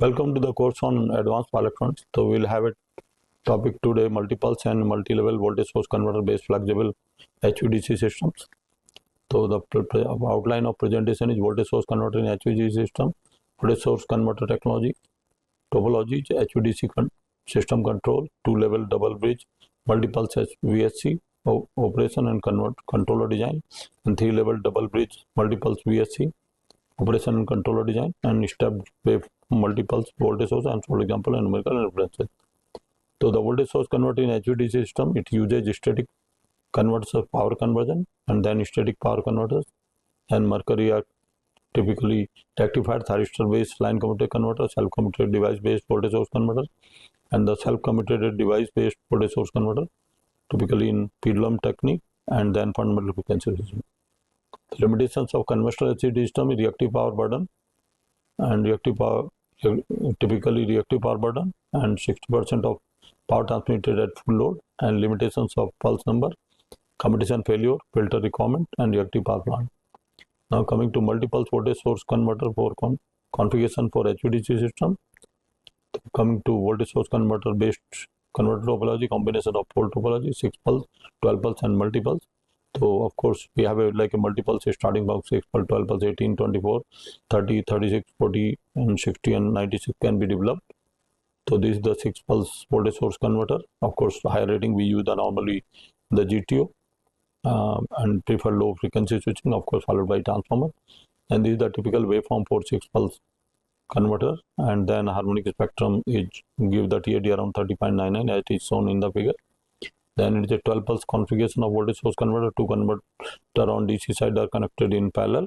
Welcome to the course on advanced power electronics. So we'll have a topic today: multi-pulse and multi-level voltage source converter based flexible HVDC systems. So the outline of presentation is voltage source converter in HVDC system, voltage source converter technology, topology, HVDC system control, two-level double bridge, multi-pulse VSC operation and controller design, and three-level double bridge multi-pulse VSC operation and controller design, and step wave multi-pulse voltage source and for example and numerical references. So the voltage source converter in HVDC system, it uses static converters of power conversion and then static power converters, and Mercury are typically rectified thyristor based line commutated converter, self-commutated device based voltage source converter, and the self-commutated device based voltage source converter, typically in pendulum technique, and then fundamental frequency system. The limitations of conventional HVDC system is reactive power burden and typically reactive power burden and 60% of power transmitted at full load, and limitations of pulse number, commutation failure, filter requirement, and reactive power plant. Now coming to multi-pulse voltage source converter for configuration for HVDC system. Coming to voltage source converter based converter topology, combination of pole topology, 6 pulse, 12 pulse, and multi-pulse. So of course we have a multi-pulse starting from 6 pulse, 12 pulse, 18, 24, 30, 36, 40, and 60 and 96 can be developed. So this is the 6 pulse voltage source converter. Of course higher rating we use normally the GTO and prefer low frequency switching, of course followed by transformer. And this is the typical waveform for 6 pulse converter, and then harmonic spectrum is give the TAD around 30.99 as is shown in the figure. Then it is a 12 pulse configuration of voltage source converter. Two converter on DC side are connected in parallel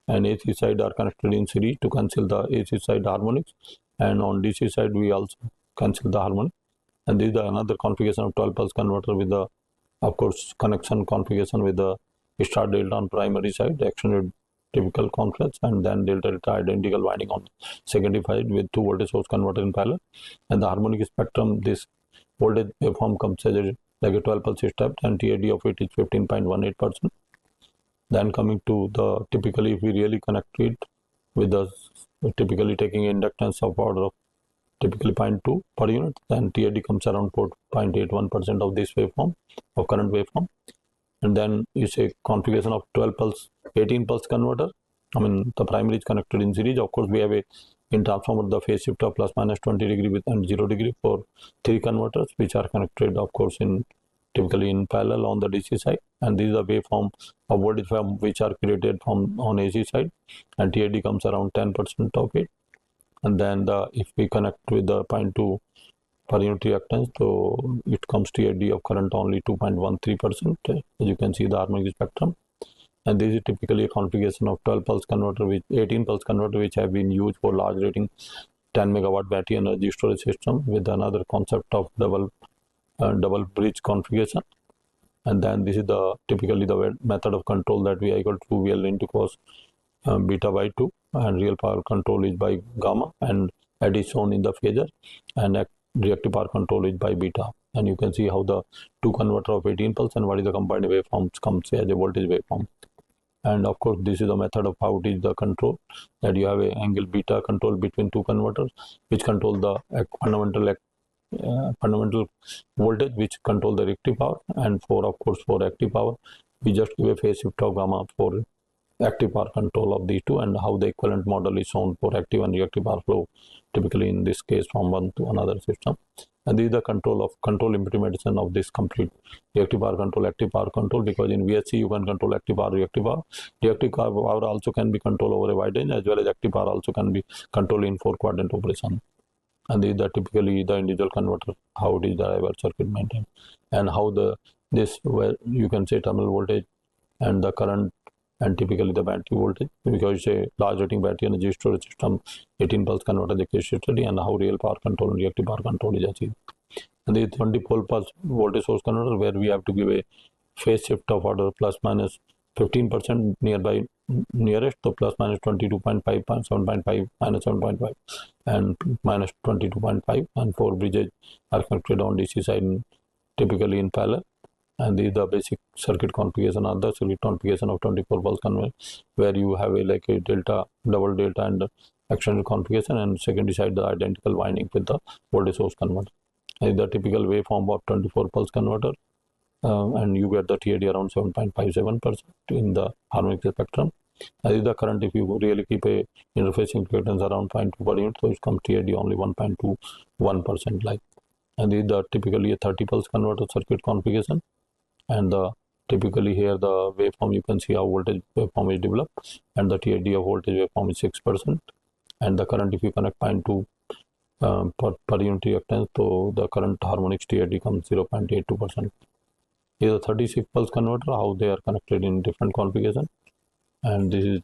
and AC side are connected in series to cancel the AC side harmonics, and on DC side we also cancel the harmonic. And this is another configuration of 12 pulse converter with the of course connection configuration with the star delta on primary side, extended typical complex, and then delta delta identical winding on secondary side with two voltage source converter in parallel. And the harmonic spectrum, this voltage waveform comes as a 12 pulse step, and TAD of it is 15.18%. Then coming to the typically if we really connect it with the typically taking inductance of order of typically 0.2 per unit, then TAD comes around 4.81% of this waveform of current waveform. And then you say configuration of 12 pulse 18 pulse converter. The primary is connected in series. Of course we have a in transformer the phase shift of plus minus 20 degree with and 0 degree for 3 converters which are connected of course in typically in parallel on the DC side, and this is the waveform of voltage form which are created from on AC side, and TAD comes around 10% of it. And then if we connect with the 0.2 per unit reactance, so it comes TAD of current only 2.13%. As you can see the harmonic spectrum. And this is typically a configuration of 12 pulse converter with 18 pulse converter which have been used for large rating 10 megawatt battery energy storage system with another concept of double bridge configuration. And then this is the typically the method of control that we are equal to VL into cos beta by 2, and real power control is by gamma, and that is shown in the phasor, and reactive power control is by beta. And you can see how the two converter of 18 pulse and what is the combined waveforms comes as a voltage waveform. And of course this is the method of how it is the control, that you have a angle beta control between two converters which control the fundamental voltage which control the reactive power, and for of course for active power we just give a phase shift of gamma for active power control of these two, and how the equivalent model is shown for active and reactive power flow typically in this case from one to another system. And this is the control implementation of this complete reactive power control, active power control, because in VSC you can control active power, reactive power. Reactive power also can be controlled over a wide range, as well as active power also can be controlled in 4 quadrant operation. And these are typically the individual converter, how it is the diverse circuit maintained, and how this where you can say terminal voltage and the current and typically the battery voltage, because it's a large rating battery energy storage system 18 pulse converter the case study, and how real power control and reactive power control is achieved. And the 20 pulse voltage source converter where we have to give a phase shift of order plus minus 15% nearby nearest, so plus minus 22.5, 7.5, minus 7.5, and minus 22.5, and 4 bridges are connected on DC side typically in parallel. And this is the basic circuit configuration, or the circuit configuration of 24 pulse converter, where you have a a delta, double delta, and extended configuration, and secondary side the identical winding with the voltage source converter. Is the typical waveform of 24 pulse converter, and you get the TAD around 7.57% in the harmonic spectrum. Is the current, if you really keep a interfacing reactance around 0.2 per unit, so it comes TAD only 1.21% like. And this is the typically a 30 pulse converter circuit configuration, and the typically here the waveform, you can see how voltage waveform is developed, and the TAD of voltage waveform is 6%, and the current, if you connect 0.2 per unit reactance, so the current harmonics TAD comes 0.82%. Here is a 36 pulse converter, how they are connected in different configuration, and this is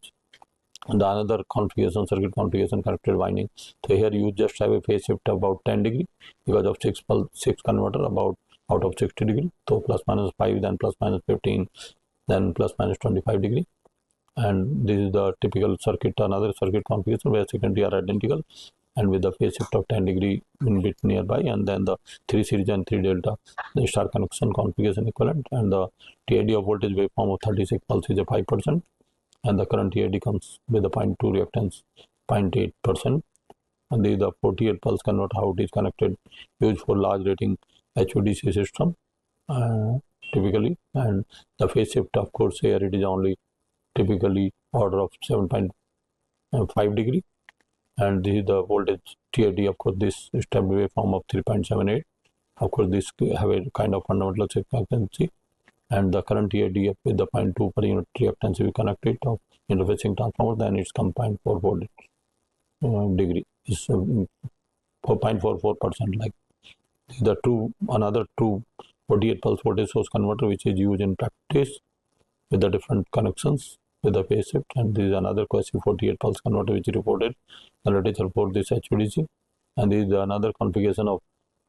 the another configuration, circuit configuration, connected winding. So here you just have a phase shift about 10 degree because of 6 converter about out of 60 degree. So plus minus 5, then plus minus 15, then plus minus 25 degree. And this is the typical circuit, another circuit configuration where secondary are identical and with the phase shift of 10 degree in bit nearby, and then the 3 series and 3 delta, the star connection configuration equivalent, and the TAD of voltage waveform of 36 pulse is a 5%, and the current TAD comes with the 0.2 reactance 0.8%, and this is the 48 pulse converter, how it is connected, used for large rating HVDC system typically, and the phase shift, of course, here it is only typically order of 7.5 degree, and this is the voltage TAD, of course, this stable waveform of 3.78, of course this have a kind of fundamental frequency, and the current TAD with the 0.2 per unit reactance we connect it of interfacing transformer, then it's come 0.44 degree, is 4.44% like. The another true 48 pulse voltage source converter which is used in practice with the different connections with the phase shift, and this is another quasi 48 pulse converter which is reported the literature for this HVDC, and this is another configuration of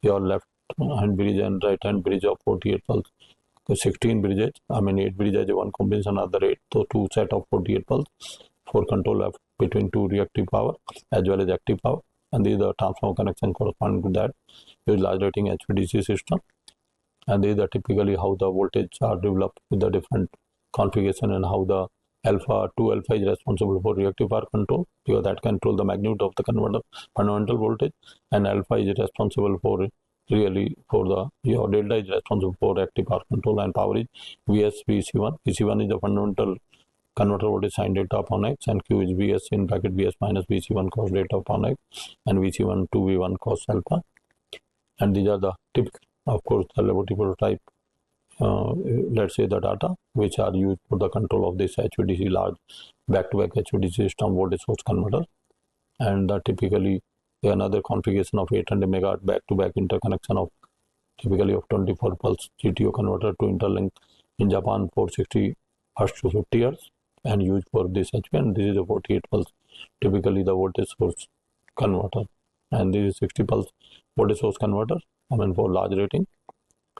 your left hand bridge and right hand bridge of 48 pulse. 16 bridges, 8 bridges, one combination, another 8, so 2 set of 48 pulse for control of between 2 reactive power as well as active power, and this is the transformer connection corresponding to that with large rating HVDC system, and these are typically how the voltage are developed with the different configuration, and how the alpha is responsible for reactive power control because that control the magnitude of the converter fundamental voltage, and alpha is responsible for really for the your delta is responsible for active power control, and power is Vs Vc1. Vc1 is the fundamental converter voltage sin delta upon x, and Q is Vs in bracket Vs minus Vc1 cos delta upon x, and Vc1 2V1 cos alpha, and these are the typical, of course, the laboratory prototype. Let's say the data which are used for the control of this HVDC large back-to-back HVDC system voltage source converter, and typically another configuration of 800 megawatt back-to-back interconnection of typically of 24 pulse GTO converter to interlink in Japan 460 Hz to 50 Hz and used for this HV, and this is a 48 pulse typically the voltage source converter, and this is 60 pulse voltage source converter for large rating,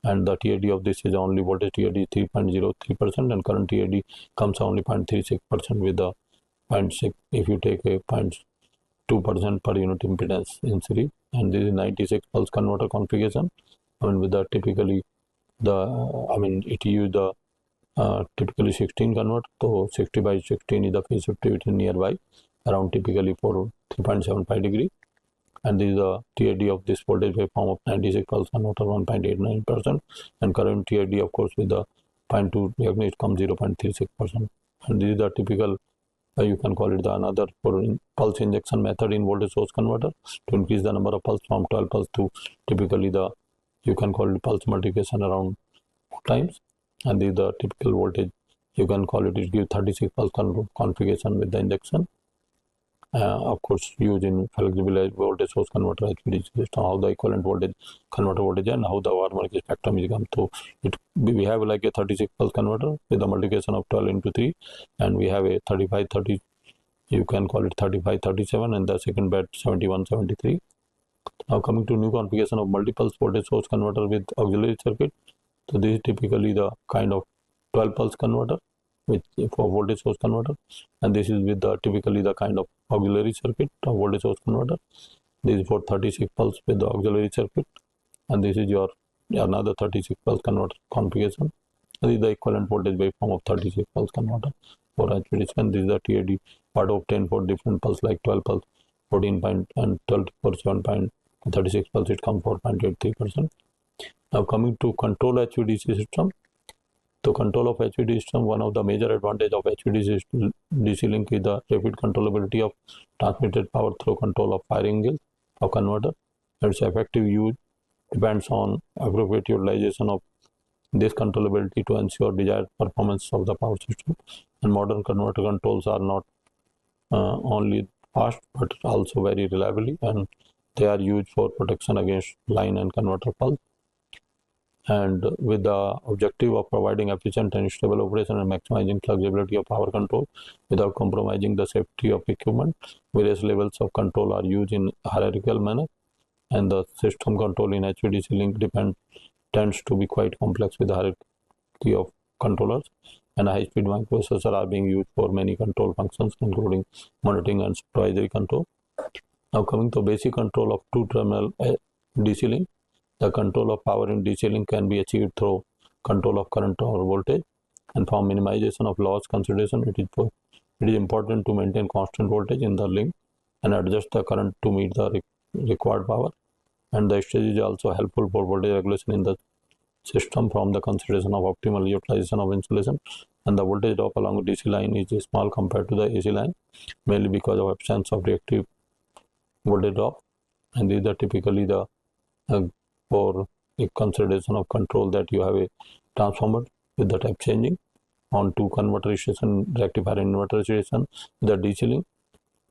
and the TAD of this is only voltage TAD 3.03%, and current TAD comes only 0.36% with the 0.6 if you take a 0.2% per unit impedance in series, and this is 96 pulse converter configuration, with the typically the it use the typically 16 converter, so 60 by 16 is the phase shift nearby around typically for 3.75 degree, and this is the TAD of this voltage waveform of 96 pulse converter 1.89%, and current TAD of course with the 0.2 reactance comes 0.36%, and this is the typical you can call it the another for pulse injection method in voltage source converter to increase the number of pulse from 12 pulse to typically the you can call it pulse multiplication around 4 times, and this is the typical voltage you can call it gives 36 pulse configuration with the injection. Of course, used in flexible voltage source converter HVDC system, how the equivalent voltage converter voltage and how the harmonic spectrum is come. So we have like a 36 pulse converter with a multiplication of 12 into 3, and we have a 35-30, you can call it 35-37, and the second bed 71-73. Now coming to new configuration of multiple voltage source converter with auxiliary circuit. So this is typically the kind of 12 pulse converter with for voltage source converter, and this is with the typically the kind of auxiliary circuit of voltage source converter. This is for 36 pulse with the auxiliary circuit, and this is your another 36 pulse converter configuration. This is the equivalent voltage waveform of 36 pulse converter for HVDC, and this is the TAD part obtained for different pulse like 12 pulse 14% and 7.36%, it comes 4.83%. Now coming to control HVDC system. So control of HVDC system, one of the major advantage of HVDC link is the rapid controllability of transmitted power through control of firing angle of converter. Its effective use depends on appropriate utilization of this controllability to ensure desired performance of the power system. And modern converter controls are not only fast but also very reliably, and they are used for protection against line and converter fault. And with the objective of providing efficient and stable operation and maximizing flexibility of power control without compromising the safety of equipment, various levels of control are used in hierarchical manner, and the system control in HVDC link tends to be quite complex with the hierarchy of controllers, and high-speed microprocessors are being used for many control functions including monitoring and supervisory control. Now coming to basic control of two-terminal DC link. The control of power in DC link can be achieved through control of current or voltage, and for minimization of loss consideration, it is important to maintain constant voltage in the link and adjust the current to meet the required power. And the stage is also helpful for voltage regulation in the system from the consideration of optimal utilization of insulation, and the voltage drop along DC line is small compared to the AC line, mainly because of absence of reactive voltage drop. And these are typically the for a consideration of control that you have a transformer with the type changing on two converter station, rectifier inverter station, the DC link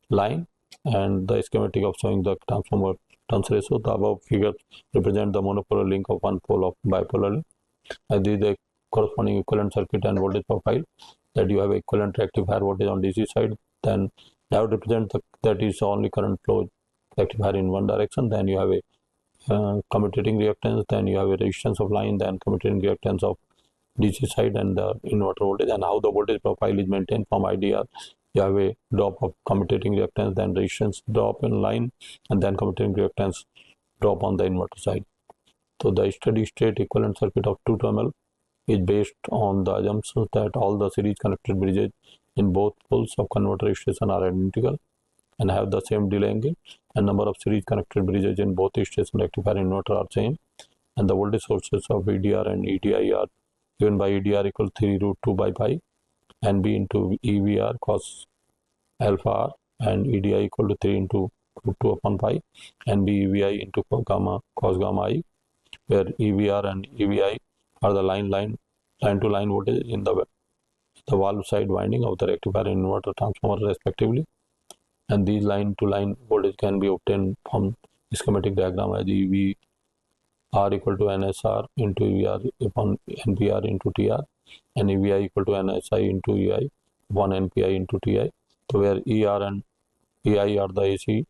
line, and the schematic of showing the transformer turns ratio. The above figure represent the monopolar link of one pole of bipolar link. And this is the corresponding equivalent circuit and voltage profile, that you have equivalent rectifier voltage on DC side, then now represent that is only current flow rectifier in one direction, then you have a commutating reactance, then you have a resistance of line, then commutating reactance of DC side, and the inverter voltage, and how the voltage profile is maintained from IDR. You have a drop of commutating reactance, then resistance drop in line, and then commutating reactance drop on the inverter side. So the steady state equivalent circuit of two terminal is based on the assumption that all the series connected bridges in both poles of converter station are identical and have the same delay angle, and number of series connected bridges in both station rectifier and inverter are same, and the voltage sources of EDR and EDI are given by EDR equal 3 root 2 by pi and B into EVR cos alpha r, and EDI equal to 3 into root 2 upon pi and B EVI into cos gamma I, where EVR and EVI are the line to line voltage in the valve side winding of the rectifier and inverter transformer respectively. And these line to line voltage can be obtained from schematic diagram as EV R equal to NSR into EVR upon NPR into TR, and EVI equal to NSI into EI upon NPI into TI. So where ER and EI are the AC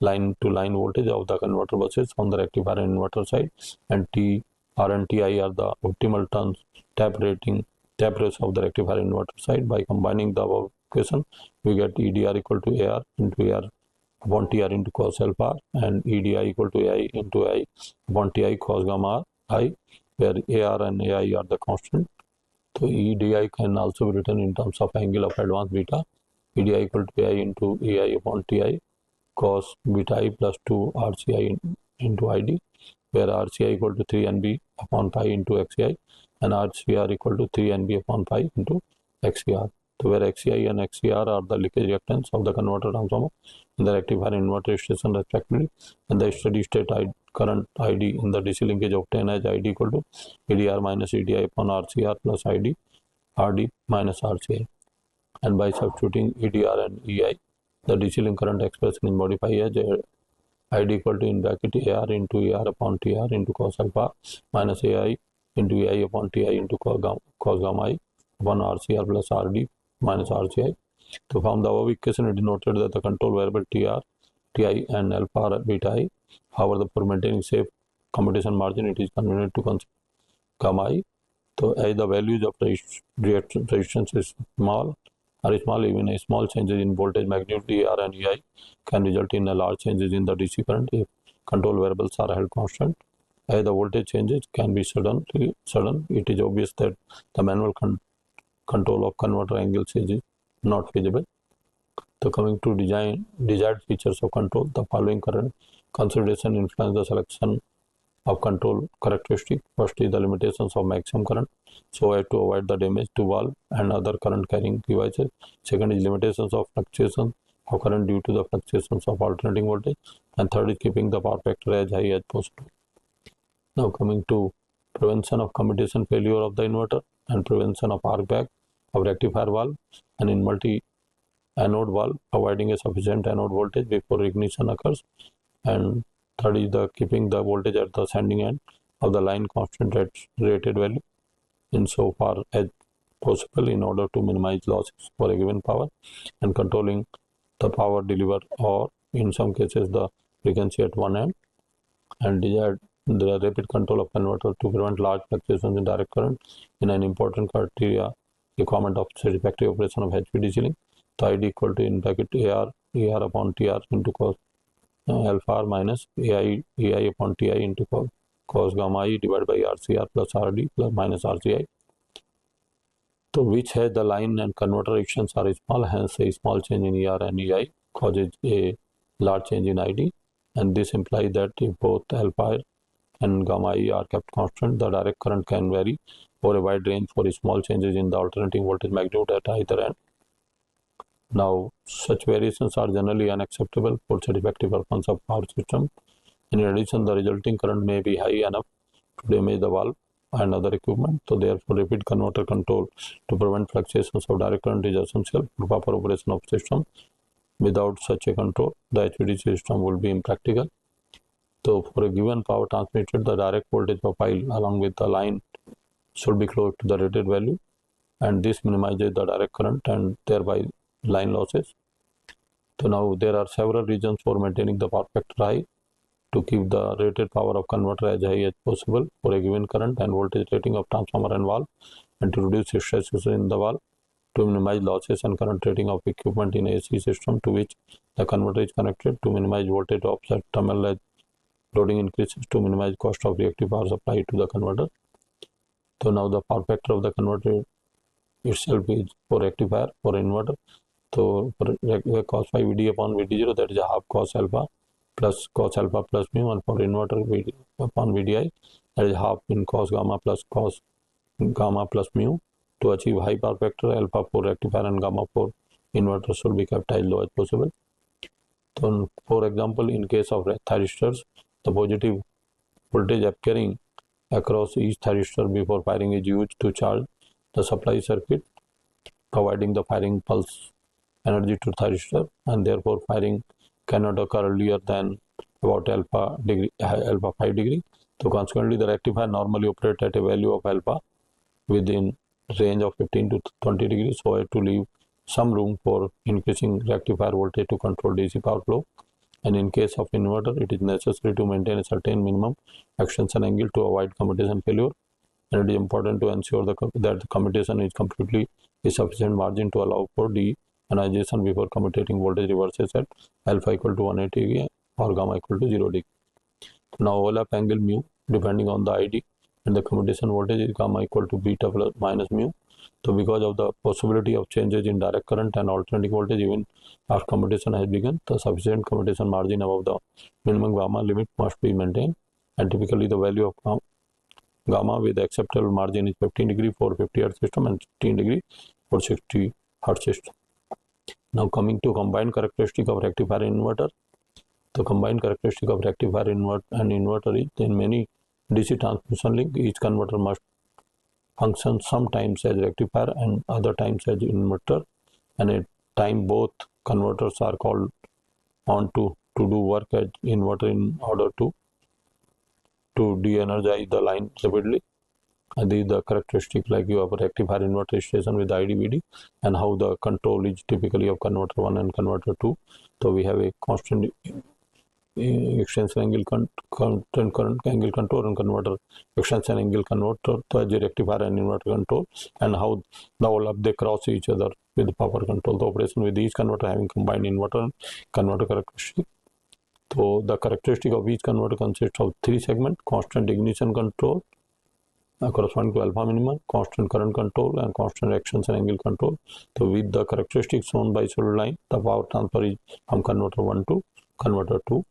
line to line voltage of the converter buses on the rectifier and inverter side, and TR and TI are the optimal turns tap ratio of the rectifier and inverter side. By combining the above equation, we get EDR equal to AR into AR upon TR into cos alpha, and EDI equal to AI into AI upon TI cos gamma I, where AR and AI are the constant. So EDI can also be written in terms of angle of advance beta. EDI equal to AI into AI upon TI cos beta I plus 2 RCI into ID, where RCI equal to 3 NB upon pi into XCI, and RCR equal to 3 NB upon pi into XCR. So where XCI and XCR are the leakage reactance of the converter transformer in the rectifier and inverter station respectively, and the steady state current ID in the DC linkage obtained as ID equal to EDR minus EDI upon RCR plus ID RD minus RCI. And by substituting EDR and EI, the DC link current expression is modified as ID equal to in bracket AR into AR upon TR into cos alpha minus AI into AI upon TI into cos gamma I upon RCR plus RD minus RCI. So from the above equation, it is noted that the control variable TR, TI and alpha are beta I. However, for maintaining safe commutation margin, it is convenient to consider gamma I. So as the values of resistance is small, even a small changes in voltage magnitude AR and EI can result in a large changes in the DC current if control variables are held constant. As the voltage changes can be sudden, it is obvious that the manual control of converter angles is not feasible. So coming to desired features of control, the following current consideration influence the selection of control characteristic. First is the limitations of maximum current, so as to avoid the damage to valve and other current carrying devices. Second is limitations of fluctuation of current due to the fluctuations of alternating voltage, and third is keeping the power factor as high as possible. Now coming to prevention of commutation failure of the inverter and prevention of arc back of rectifier valve, and in multi anode valve, providing a sufficient anode voltage before ignition occurs, and third is the keeping the voltage at the sending end of the line constant at rated value in so far as possible in order to minimize losses for a given power, and controlling the power delivered or in some cases the frequency at one end, and desired the rapid control of converter to prevent large fluctuations in direct current in an important criteria requirement of satisfactory operation of HVDC link. So ID equal to in bracket AR upon TR into cos alpha R minus AI upon TI into cos gamma I divided by RCR plus RD plus minus RCI. So which has the line and converter resistance are small, hence a small change in ER and EI causes a large change in ID, and this implies that if both alpha and gamma I are kept constant, the direct current can vary over a wide range for small changes in the alternating voltage magnitude at either end. Now, such variations are generally unacceptable for satisfactory performance of power system. In addition, the resulting current may be high enough to damage the valve and other equipment. So, therefore, rapid converter control to prevent fluctuations of direct current is essential for proper operation of system. Without such a control, the HVDC system will be impractical. So, for a given power transmitted, the direct voltage profile along with the line should be close to the rated value, and this minimizes the direct current and thereby line losses. So now there are several reasons for maintaining the power factor high to keep the rated power of converter as high as possible for a given current and voltage rating of transformer and valve, and to reduce stresses in the valve, to minimize losses and current rating of equipment in AC system to which the converter is connected, to minimize voltage offset terminal as loading increases, to minimize cost of reactive power supply to the converter. So now the power factor of the converter itself is for rectifier for inverter. So for cos phi Vd upon Vd0, that is a half cos alpha plus mu, and for inverter Vd upon Vdi, that is half in cos gamma plus mu. To achieve high power factor, alpha for rectifier and gamma for inverter should be kept as low as possible. So for example, in case of thyristors, the positive voltage appearing across each thyristor before firing is used to charge the supply circuit, providing the firing pulse energy to thyristor, and therefore firing cannot occur earlier than about alpha 5 degree. So consequently, the rectifier normally operates at a value of alpha within range of 15 to 20 degrees, so as to leave some room for increasing rectifier voltage to control DC power flow. And in case of inverter, it is necessary to maintain a certain minimum extension angle to avoid commutation failure, and it is important to ensure that the commutation is completely a sufficient margin to allow for deionization before commutating voltage reverses at alpha equal to 180 degree or gamma equal to 0 degree. Now overlap angle mu depending on the ID and the commutation voltage is gamma equal to beta plus minus mu. So because of the possibility of changes in direct current and alternating voltage even after commutation has begun, the sufficient commutation margin above the minimum gamma limit must be maintained, and typically the value of gamma with acceptable margin is 15 degree for 50 Hz system and 15 degree for 60 Hz system. Now coming to combined characteristic of rectifier and inverter. The combined characteristic of rectifier and inverter is in many DC transmission link, each converter must function sometimes as rectifier and other times as inverter, and at time both converters are called on to do work as inverter in order to de-energize the line rapidly. And these are the characteristic like you have a rectifier inverter station with IDVD, and how the control is typically of converter 1 and converter 2. So we have a constant extension angle current angle control and converter extension angle converter, so as a rectifier and inverter control, and how the overlap they cross each other with the power control. The operation with each converter having combined inverter and converter characteristic. So the characteristic of each converter consists of 3 segments: constant ignition control, corresponding to alpha minimum, constant current control, and constant reactions and angle control. So with the characteristics shown by solid line, the power transfer is from converter 1 to converter 2.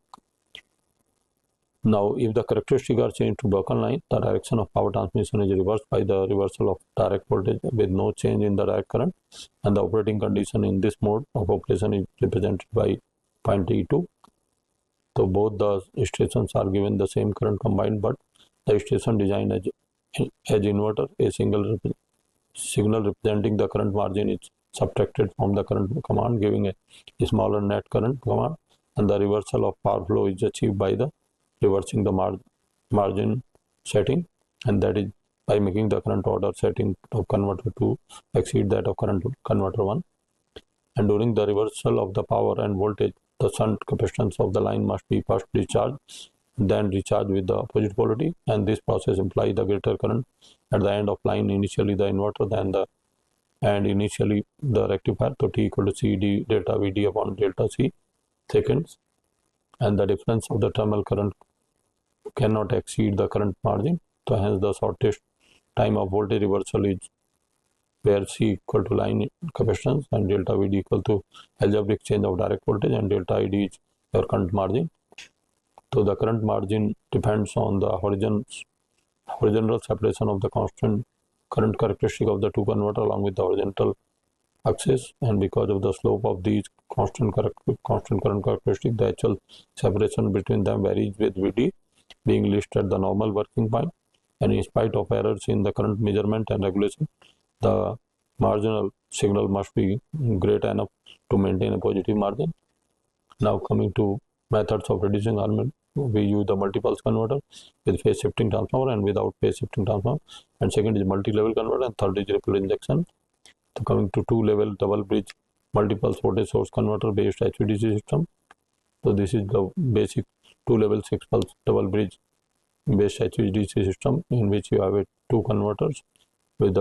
Now, if the characteristics are changed to broken line, the direction of power transmission is reversed by the reversal of direct voltage with no change in the direct current, and the operating condition in this mode of operation is represented by point E2. So both the stations are given the same current combined, but the station designed as inverter, a single signal representing the current margin is subtracted from the current command, giving a smaller net current command, and the reversal of power flow is achieved by the reversing the margin setting, and that is by making the current order setting of converter 2 exceed that of current converter 1. And during the reversal of the power and voltage, the shunt capacitance of the line must be first discharged, then recharged with the opposite polarity, and this process implies the greater current at the end of line, initially the inverter, and initially the rectifier. So T equal to C d delta Vd upon delta C seconds, and the difference of the terminal current cannot exceed the current margin. So hence the shortest time of voltage reversal is where C equal to line capacitance and delta Vd equal to algebraic change of direct voltage, and delta Id is your current margin. So the current margin depends on the horizontal separation of the constant current characteristic of the two converter along with the horizontal axis, and because of the slope of these constant current characteristic, the actual separation between them varies, with Vd being listed at the normal working point, and in spite of errors in the current measurement and regulation, the marginal signal must be great enough to maintain a positive margin. Now coming to methods of reducing harmony, we use the multi-pulse converter with phase shifting transformer and without phase shifting transformer, and second is multi-level converter, and third is ripple injection. So coming to two-level double bridge multi-pulse voltage source converter based HVDC system. So this is the basic two-level 6-pulse double bridge based HVDC system in which you have two converters with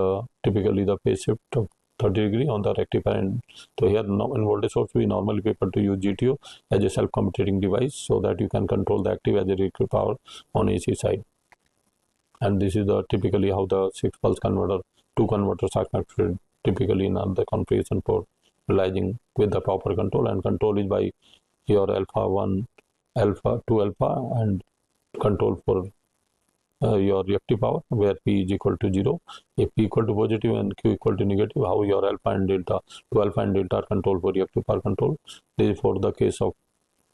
typically the phase shift of 30 degree on the rectifier end. So here in voltage source we normally prefer to use GTO as a self-commutating device so that you can control the active as a reactive power on AC side. And this is the typically how the 6-pulse converter, two converters are connected typically in the configuration for realizing with the proper control, and control is by your alpha 1, alpha 2 alpha, and control for your reactive power where P is equal to 0. If P equal to positive and Q equal to negative, how your alpha and delta, 2 alpha and delta are controlled for reactive power control. This is for the case of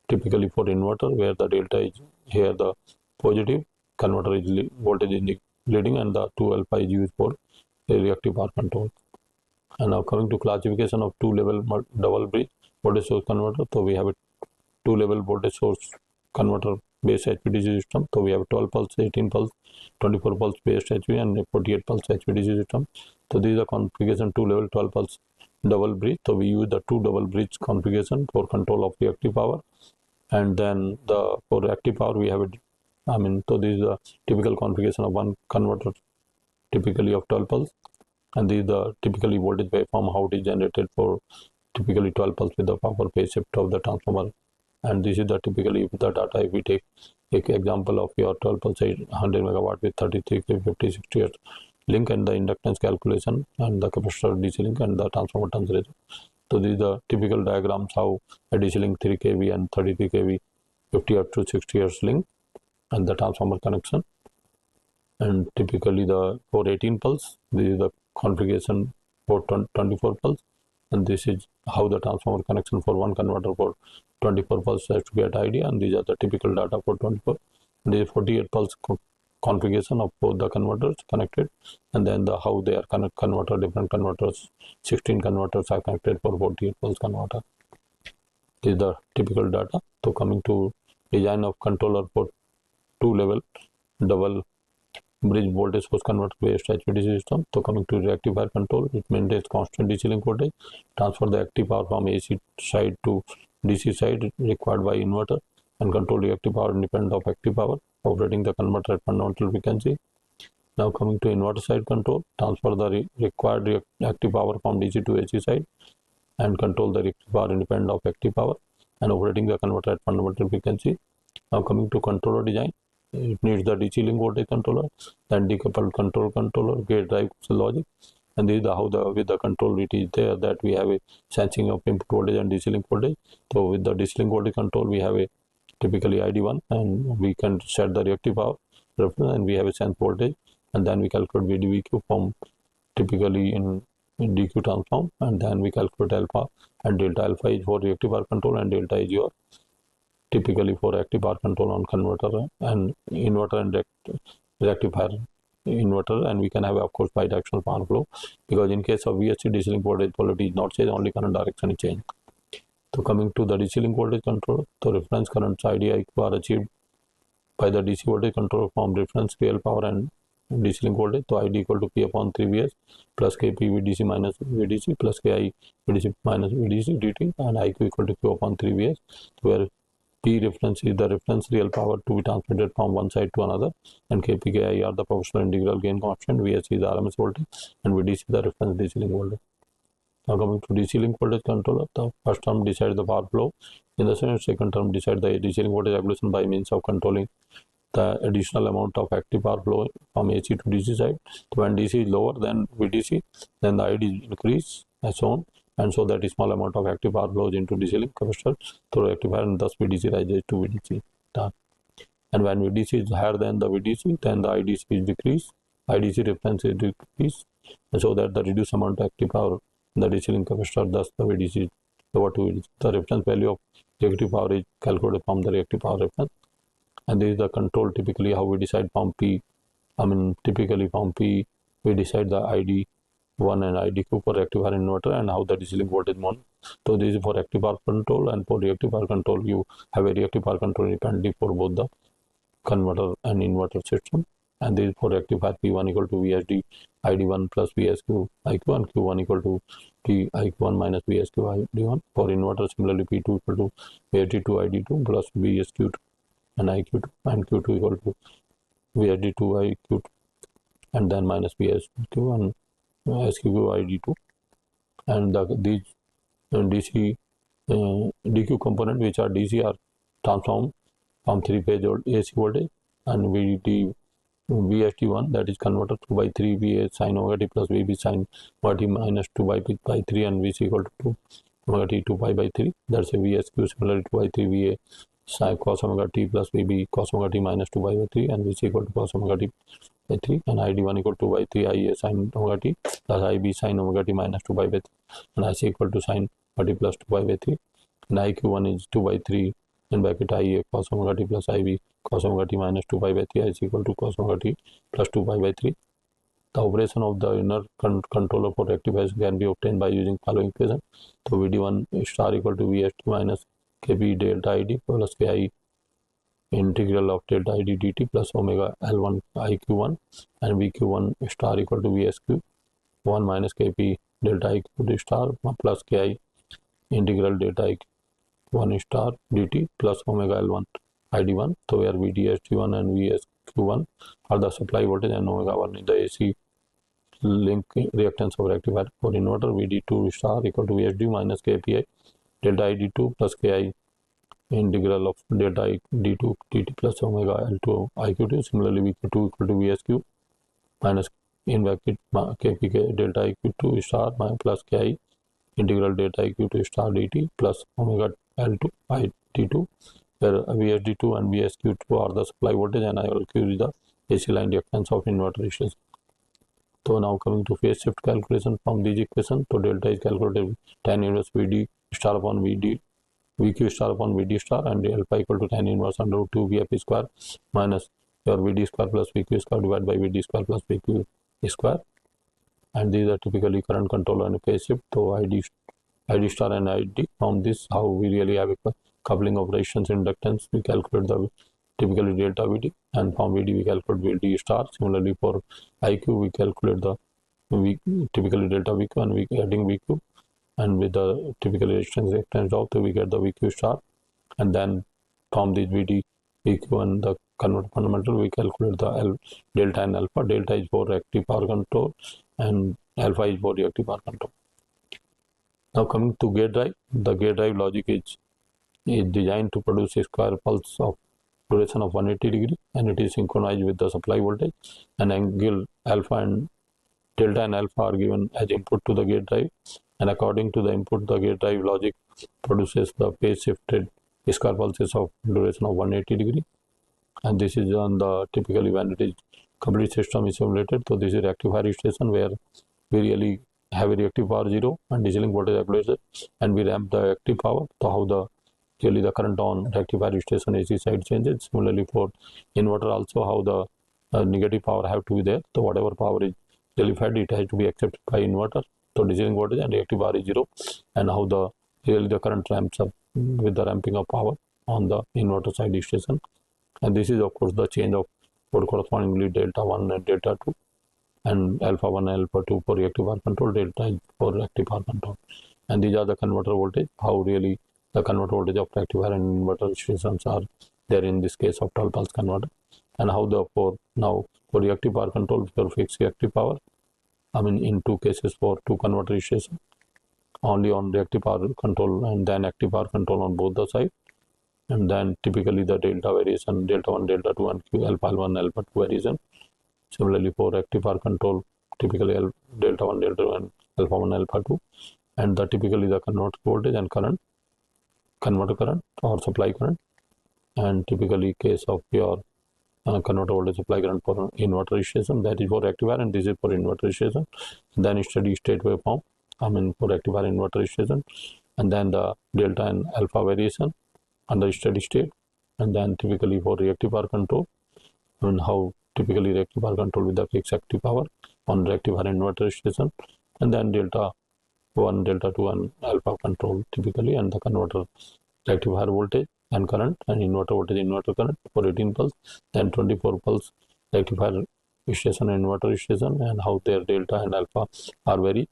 typically for inverter where the delta is here the positive, converter is voltage is leading, and the 2 alpha is used for the reactive power control. And now coming to classification of two-level double bridge voltage source converter. So we have a two-level voltage source converter based HVDC system. So we have 12 pulse, 18 pulse, 24 pulse based HV, and 48 pulse HVDC system. So this is the configuration two-level 12 pulse double bridge. So we use the two double bridge configuration for control of reactive power, and then for reactive power we have it. So this is the typical configuration of one converter typically of 12 pulse, and this is the typically voltage waveform how it is generated for typically 12 pulse with the power phase shift of the transformer. And this is the typically the data. If we take example of your 12 pulse 100 megawatt with 33 50 60 hertz link, and the inductance calculation, and the capacitor DC link, and the transformer turns ratio. So these are the typical diagrams how a DC link 3 kV and 33 kV 50 hertz to 60 hertz link, and the transformer connection. And typically the for 18 pulse, this is the configuration for 24 pulse, and this is how the transformer connection for one converter for 24 pulse has to get idea, and these are the typical data for 24. This is 48 pulse configuration of both the converters connected, and then how they are converter different converters, 16 converters are connected for 48 pulse converter. This is the typical data. So coming to design of controller for two-level double bridge voltage source converter based HVDC system. So coming to rectifier control, it maintains constant DC link voltage, transfer the active power from AC side to DC side required by inverter, and control reactive power independent of active power, operating the converter at fundamental frequency. Now coming to inverter side control, transfer the required reactive power from DC to AC side, and control the reactive power independent of active power, and operating the converter at fundamental frequency. Now coming to controller design, it needs the DC link voltage controller, then decoupled controller, gate drive logic, and this is how with the control it is there that we have a sensing of input voltage and DC link voltage. So with the DC link voltage control, we have a typically ID1, and we can set the reactive power reference, and we have a sense voltage, and then we calculate VDVQ from typically in DQ transform, and then we calculate alpha and delta. Alpha is for reactive power control, and delta is your typically for active power control on converter and inverter and rectifier inverter. And we can have, of course, bidirectional power flow, because in case of VSC, DC link voltage polarity is not changed, only current direction is changed. So coming to the DC link voltage controller, the reference currents IDIQ are achieved by the DC voltage controller from reference real power and DC link voltage. So ID equal to P upon 3 Vs plus Kp VDC minus VDC plus Ki VDC minus VDC dt, and IQ equal to Q upon 3 Vs, where P reference is the reference real power to be transmitted from one side to another, and Kp Ki are the proportional integral gain constant, Vs is the RMS voltage, and VDC is the reference DC link voltage. Now coming to DC link voltage controller, the first term decides the power flow in the second term decides the DC link voltage regulation by means of controlling the additional amount of active power flow from AC to DC side. So when DC is lower than VDC, then the ID increase as shown, and so that a small amount of active power flows into DC link capacitor through rectifier, and thus VDC rises to VDC. And when VDC is higher than the VDC, then the IDC is decreased, IDC reference is decreased, and so that the reduced amount of active power in the DC link capacitor, thus the VDC is lower to VDC. The reference value of reactive power is calculated from the reactive power reference. And this is the control, typically how we decide from P. Typically from P, we decide the ID1 and IDQ for rectifier inverter, and how the DC link voltage mon. So this is for active power control, and for reactive power control, you have a reactive power control independently for both the converter and inverter system. And this is for rectifier P1 equal to VSD ID1 plus VSQ IQ, and Q1 equal to P IQ1 minus VSQ ID1. For inverter, similarly, P2 equal to VSD2 ID2 plus VSQ2 and IQ2, and Q2 equal to VSD2 IQ2, and then minus VSQ and SQ2 ID2. And these DC DQ component, which are DC, are transformed from 3-phase AC voltage, and VSD1, that is converted 2 by 3 VA sin omega t plus VB sin omega t minus 2 by 3, and VC equal to 2 omega t 2 pi by 3. That's a VSQ similarly 2 by 3 VA sin cos omega t plus VB cos omega t minus 2 pi by 3, and VC equal to cos omega t by 3, and ID1 equal to 2 by 3 IA sin omega t plus IB sin omega t minus 2 pi by 3, and IC equal to sin omega t plus 2 pi by 3, and IQ1 is 2 by 3 in bracket IA cos omega t plus IB cos omega t minus 2 pi by 3, IC equal to cos omega t plus 2 pi by 3. The operation of the inner controller for rectifiers can be obtained by using following equation. So VD1 star equal to VST minus Kp delta ID plus Ki integral of delta ID dt plus omega L1 IQ1, and VQ1 star equal to VSQ 1 minus Kp delta IQ star plus Ki integral delta IQ1 star dt plus omega L1 ID1. So where VDST1 and VSQ1 are the supply voltage, and omega 1 is the AC link reactance of rectifier. For inverter, VD2 star equal to VSD minus KPI delta ID2 plus Ki integral of delta D2 dt plus omega L2 IQ2. Similarly, VQ2 equal to VSQ minus in bracket KPK delta IQ2 star plus Ki integral delta IQ2 star dt plus omega L2 ID2, where VSD2 and VSQ2 are the supply voltage, and ILQ is the AC line reactance of inverter resistance. So now coming to phase shift calculation from these equations, so delta is calculated tan inverse VD star upon VD, VQ star upon VD star, and alpha equal to tan inverse under root 2 VF square minus your VD square plus VQ square divided by VD square plus VQ square. And these are typically current controller and phase shift. So ID star and ID, from this how we really have a coupling of resistance inductance. We calculate the typically delta VD, and from VD we calculate VD star. Similarly for IQ we calculate the typically delta VQ, and we adding VQ, and with the typical resistance reactance out, we get the VQ star, and then from this VD VQ and the converter fundamental we calculate the delta and alpha. Delta is for active power control, and alpha is for reactive power control. Now coming to gate drive, the gate drive logic is designed to produce a square pulse of duration of 180 degree, and it is synchronized with the supply voltage, and angle alpha and delta and alpha are given as input to the gate drive, and according to the input, the gate drive logic produces the phase shifted square pulses of duration of 180 degree, and this is on the typically when it is complete system is simulated. So this is rectifier station where we really have a reactive power 0 and dieseling voltage applied, and we ramp the active power. So how the really the current on rectifier station AC side changes. Similarly for inverter also, how the negative power have to be there. So whatever power is really fed, it has to be accepted by inverter. So dieseling voltage and reactive power is 0, and how the really the current ramps up with the ramping of power on the inverter side station. And this is of course the change of what correspondingly delta 1 and delta 2, and alpha 1 and alpha 2 for reactive power control, delta for active power control. And these are the converter voltage, how really the converter voltage of rectifier and inverter stations are there in this case of 12 pulse converter, and how the for now for reactive power control for fixed reactive power, I mean in two cases for two converter stations, only on reactive power control and then active power control on both the sides, and then typically the delta variation, delta 1, delta 2 and Q alpha 1, alpha 2 variation. Similarly for active power control, typically delta 1, delta 2 and alpha 1, alpha 2, and the typically the converter voltage and current, converter current or supply current, and typically case of your converter voltage supply current for inverter station, that is for rectifier, and this is for inverter station. Then steady state waveform, I mean for rectifier inverter station, and then the delta and alpha variation under steady state, and then typically for reactive power control, and how typically reactive power control with the fixed active power on rectifier inverter station, and then delta 1, delta 2 and alpha control typically, and the converter rectifier voltage and current and inverter voltage inverter current for 18 pulse, then 24 pulse rectifier station and inverter station, and how their delta and alpha are varied,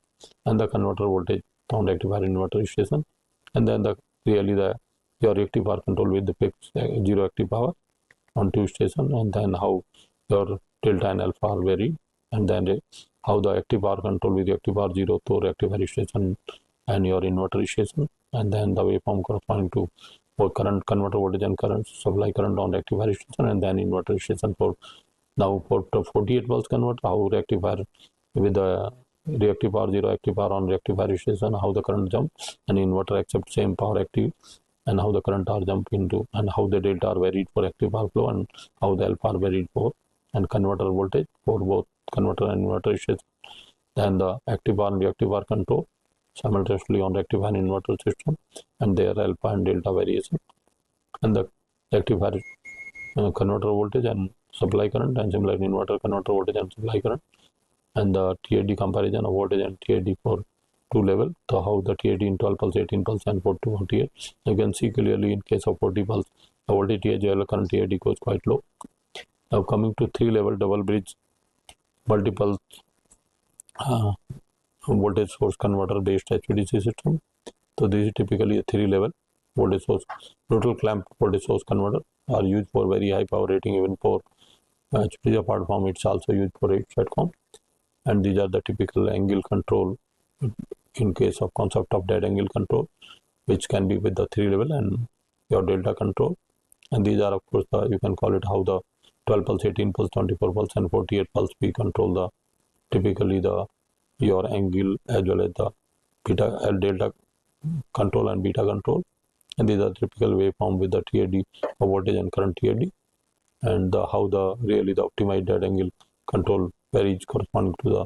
and the converter voltage on rectifier inverter station, and then the really the your reactive power control with the fixed zero active power on two station, and then how your delta and alpha are varied, and then how the active power control with reactive power 0 to rectifier station and your inverter station, and then the waveform corresponding to for current, converter voltage and current, supply current on rectifier station, and then inverter station for now for 48 pulse converter, how rectifier with the reactive power 0 active power on rectifier station, how the current jump, and inverter accept same power active, and how the current are jump into, and how the delta are varied for active power flow, and how the alpha are varied for, and converter voltage for both converter and inverter station. Then the active power and reactive power control simultaneously on rectifier and inverter system, and their alpha and delta variation, and the rectifier converter voltage and supply current, and similarly inverter converter voltage and supply current, and the TAD comparison of voltage and TAD for two level. So how the TAD in 12 pulse, 18 pulse and for 248. You can see clearly in case of 40 pulse, the voltage TAD current TAD goes quite low. Now coming to 3 level double bridge multiple voltage source converter based HVDC system. So this is typically a 3 level voltage source. Neutral clamp voltage source converter are used for very high power rating, even for HVDC apart from it's also used for SATCOM. And these are the typical angle control in case of concept of dead angle control, which can be with the 3 level and your delta control. And these are of course the, you can call it how the 12 pulse, 18 pulse, 24 pulse and 48 pulse we control the typically the your angle as well as the beta delta control and beta control. And these are typical waveform with the TAD voltage and current TAD, and the, how the really the optimized dead angle control varies corresponding to the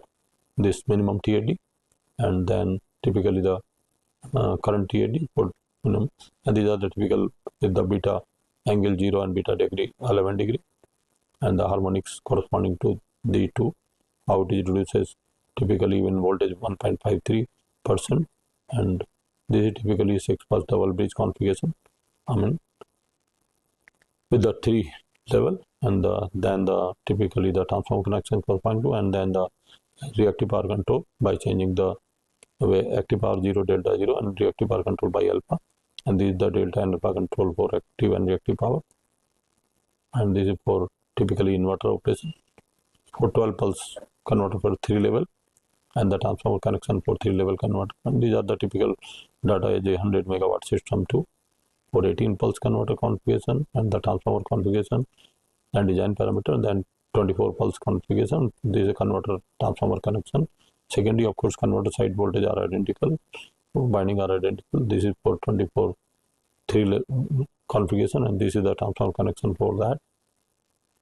this minimum TAD, and then typically the current TAD for minimum. And these are the typical with the beta angle 0 and beta degree 11 degree, and the harmonics corresponding to the two, how it reduces typically even voltage 1.53%, and this is typically 6 pulse double bridge configuration, I mean with the 3 level, and then the typically the transformer connection corresponding to, and then the reactive power control by changing the active power 0 delta 0 and reactive power control by alpha, and this is the delta and alpha control for active and reactive power, and this is for typically inverter operation for 12 pulse converter for 3 level, and the transformer connection for 3 level converter. And these are the typical data as a 100 megawatt system too. for 18 pulse converter configuration and the transformer configuration and design parameter, then 24 pulse configuration. This is a converter transformer connection. Secondary, of course, converter side voltage are identical, binding are identical. This is for 24 3 configuration, and this is the transformer connection for that.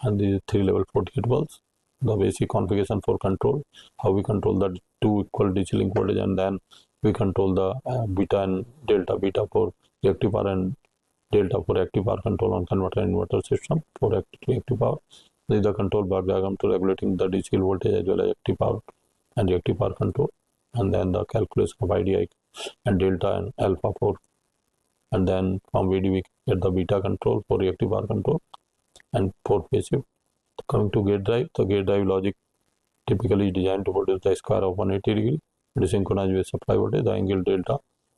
And this is 3 level 48 volts. The basic configuration for control, how we control the two equal DC link voltage, and then we control the beta and delta, beta for reactive power and delta for active power control on converter and inverter system for reactive power. This is the control block diagram to regulating the DC voltage as well as active power and reactive power control, and then the calculation of IDI and delta and alpha for, and then from VD we get the beta control for reactive power control and for phase shift. Coming to gate drive, the gate drive logic typically is designed to produce the square of 180 degree. It is synchronized with supply voltage. The angle delta,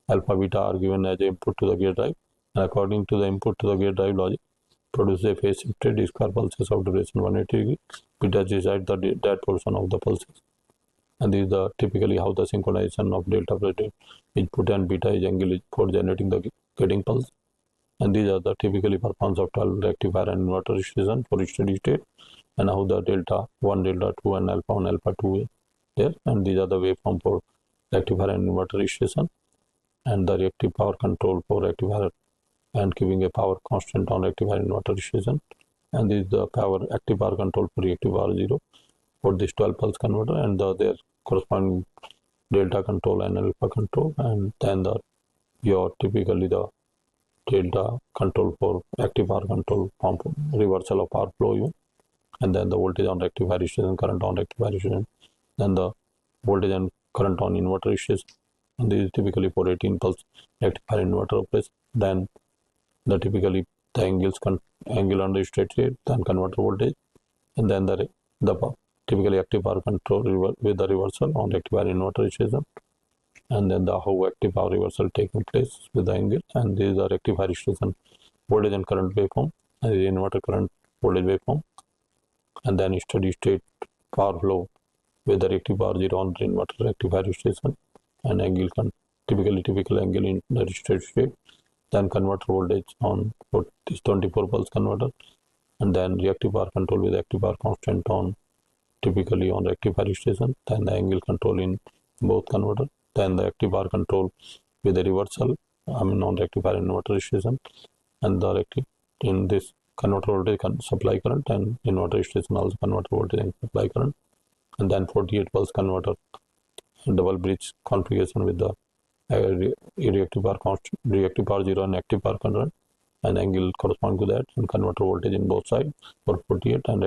alpha, beta are given as input to the gate drive, and according to the input to the gate drive logic, produce a phase shifted square pulses of duration 180 degree. Beta decides that portion of the pulses, and this is the typically how the synchronization of delta project input and beta is angle is for generating the gating pulse. And these are the typically performance of 12 rectifier and inverter station for steady state, and how the delta 1, delta 2 and alpha 1, alpha 2 is there. And these are the waveform for rectifier and inverter station, and the reactive power control for rectifier and keeping a power constant on rectifier inverter station. And this is the power active power control for reactive power 0 for this 12 pulse converter, and their corresponding delta control and alpha control, and then your typically the delta control for active power control pump reversal of power flow even, and then the voltage on rectifier station, current on rectifier station, then the voltage and current on inverter station, and this is typically for 18 pulse rectifier inverter operation. Then the typically the angle under steady state, then converter voltage, and then the typically active power control with the reversal on rectifier inverter station, and then the how active power reversal taking place with the angle. And this is the rectifier station voltage and current waveform, and the inverter current voltage waveform, and then steady state power flow with the rectifier power 0 on the inverter rectifier station, and angle typical angle in the steady state, then converter voltage on for this 24 pulse converter, and then reactive power control with active power constant on typically on rectifier station, then the angle control in both converter, then the active power control with the reversal on rectifier inverter station, and the in this converter voltage supply current, and inverter station also converter voltage and supply current, and then 48 pulse converter double bridge configuration with the reactive power constant, reactive power 0 and active power current, and angle correspond to that, and converter voltage in both sides for 48, and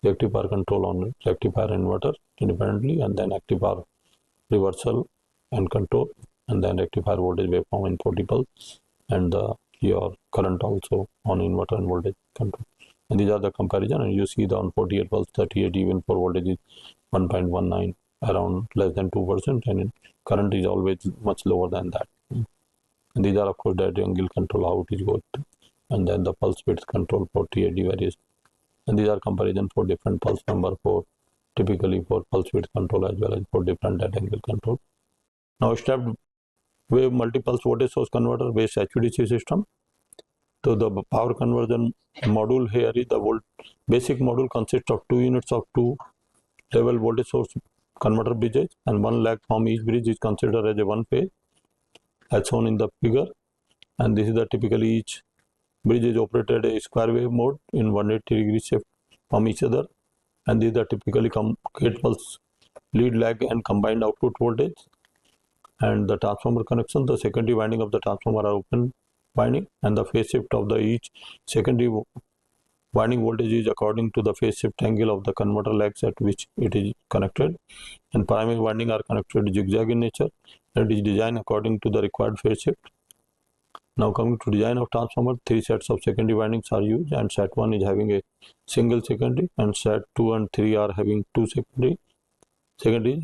reactive power control on rectifier inverter independently, and then active power reversal and control, and then rectifier voltage waveform in 40 pulse, and your current also on inverter and voltage control. And these are the comparison, and you see the on 48 pulse 38 even for voltage is 1.19, around less than 2%, and current is always much lower than that. And these are of course that angle control how it is going to, and then the pulse width control for TAD variation. And these are comparison for different pulse number for typically for pulse width control as well as for different dead angle control. Now stepped wave multi-pulse voltage source converter based HVDC system. So the power conversion module here is the basic module consists of 2 units of 2 level voltage source converter bridges, and 1 lag from each bridge is considered as a one phase as shown in the figure. And this is the typically each bridge is operated a square wave mode in 180 degree shift from each other, and these are typically gate pulse lead lag and combined output voltage. And the transformer connection, the secondary winding of the transformer are open winding, and the phase shift of the each secondary winding voltage is according to the phase shift angle of the converter legs at which it is connected. And primary winding are connected zigzag in nature, and it is designed according to the required phase shift. Now coming to design of transformer, 3 sets of secondary windings are used, and set 1 is having a single secondary, and set 2 and 3 are having 2 secondary,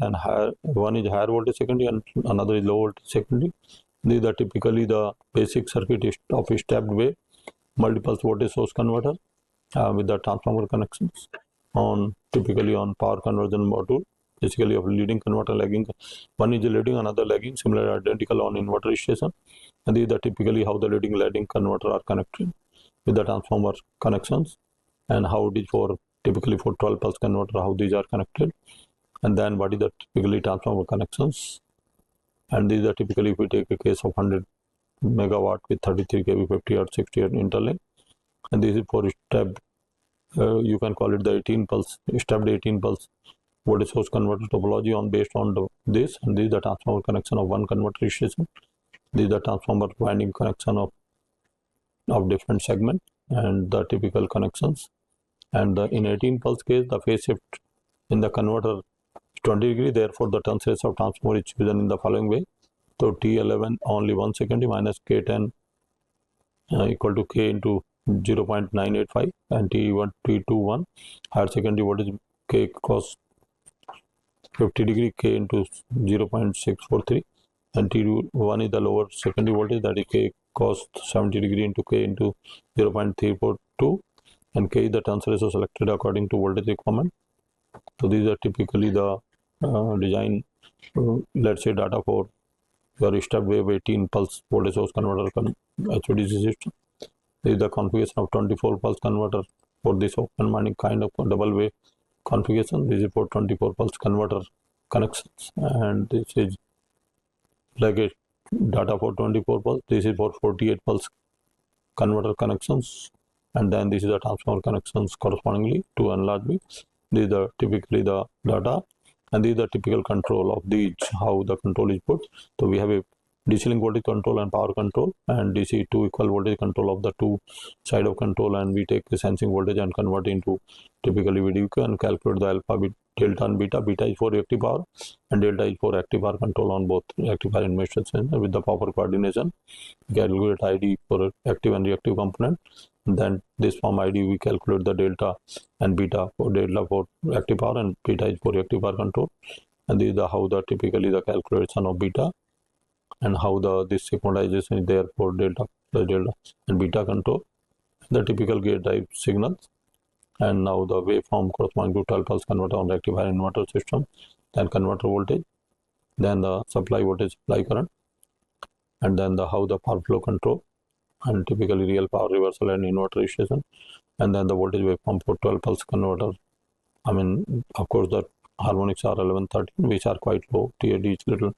and one is higher voltage secondary and another is low voltage secondary. These are typically the basic circuit of a stepped wave multi-pulse voltage source converter with the transformer connections on typically on power conversion module, basically of leading converter lagging. One is leading, another lagging, similar identical on inverter station. And these are typically how the leading lagging converter are connected with the transformer connections, and how it is for typically for 12 pulse converter, how these are connected, and then what is the typically transformer connections. And these are typically, if we take a case of 100 megawatt with 33 kV 50 Hz 60 Hz interlink, and this is for stepped, you can call it the 18 pulse stepped 18 pulse voltage source converter topology on based on this. And this is the transformer connection of one converter station. This is the transformer winding connection of different segment and the typical connections. And in 18 pulse case, the phase shift in the converter is 20 degree. Therefore, the turn rate of transformer is chosen in the following way. So T11 only 1 second minus K10 equal to K into 0.985, and T21 higher secondary voltage K cos 50 degree K into 0.643, and T1 is the lower secondary voltage, that is K cos 70 degree into K into 0.342, and K is the turns ratio selected according to voltage requirement. So these are typically the design, let's say data for your step wave 18 pulse voltage source converter HVDC system. This is the configuration of 24 pulse converter for this open winding kind of double wave configuration. This is for 24 pulse converter connections, and this is like a data for 24 pulse. This is for 48 pulse converter connections, and then this is the transformer connections correspondingly to enlarge me. These are typically the data, and these are typical control of these, how the control is put. So we have a DC link voltage control and power control, and DC two equal voltage control of the two side of control, and we take the sensing voltage and convert into typically VDQ and calculate the alpha, delta and beta. Beta is for reactive power and delta is for active power control on both rectifier and mesh sensor with the power coordination. We calculate ID for active and reactive component. And then this form ID we calculate the delta and beta for delta for active power and beta is for reactive power control. And this is how the typically the calculation of beta, and how this synchronization is there for delta and beta control, the typical gate drive signals. And now the waveform corresponding to 12 pulse converter on rectifier inverter system, then converter voltage, then the supply voltage, supply current, and then how the power flow control, and typically real power reversal and inverter registration, and then the voltage waveform for 12 pulse converter. I mean, of course, the harmonics are 11, 13, which are quite low, TAD is little,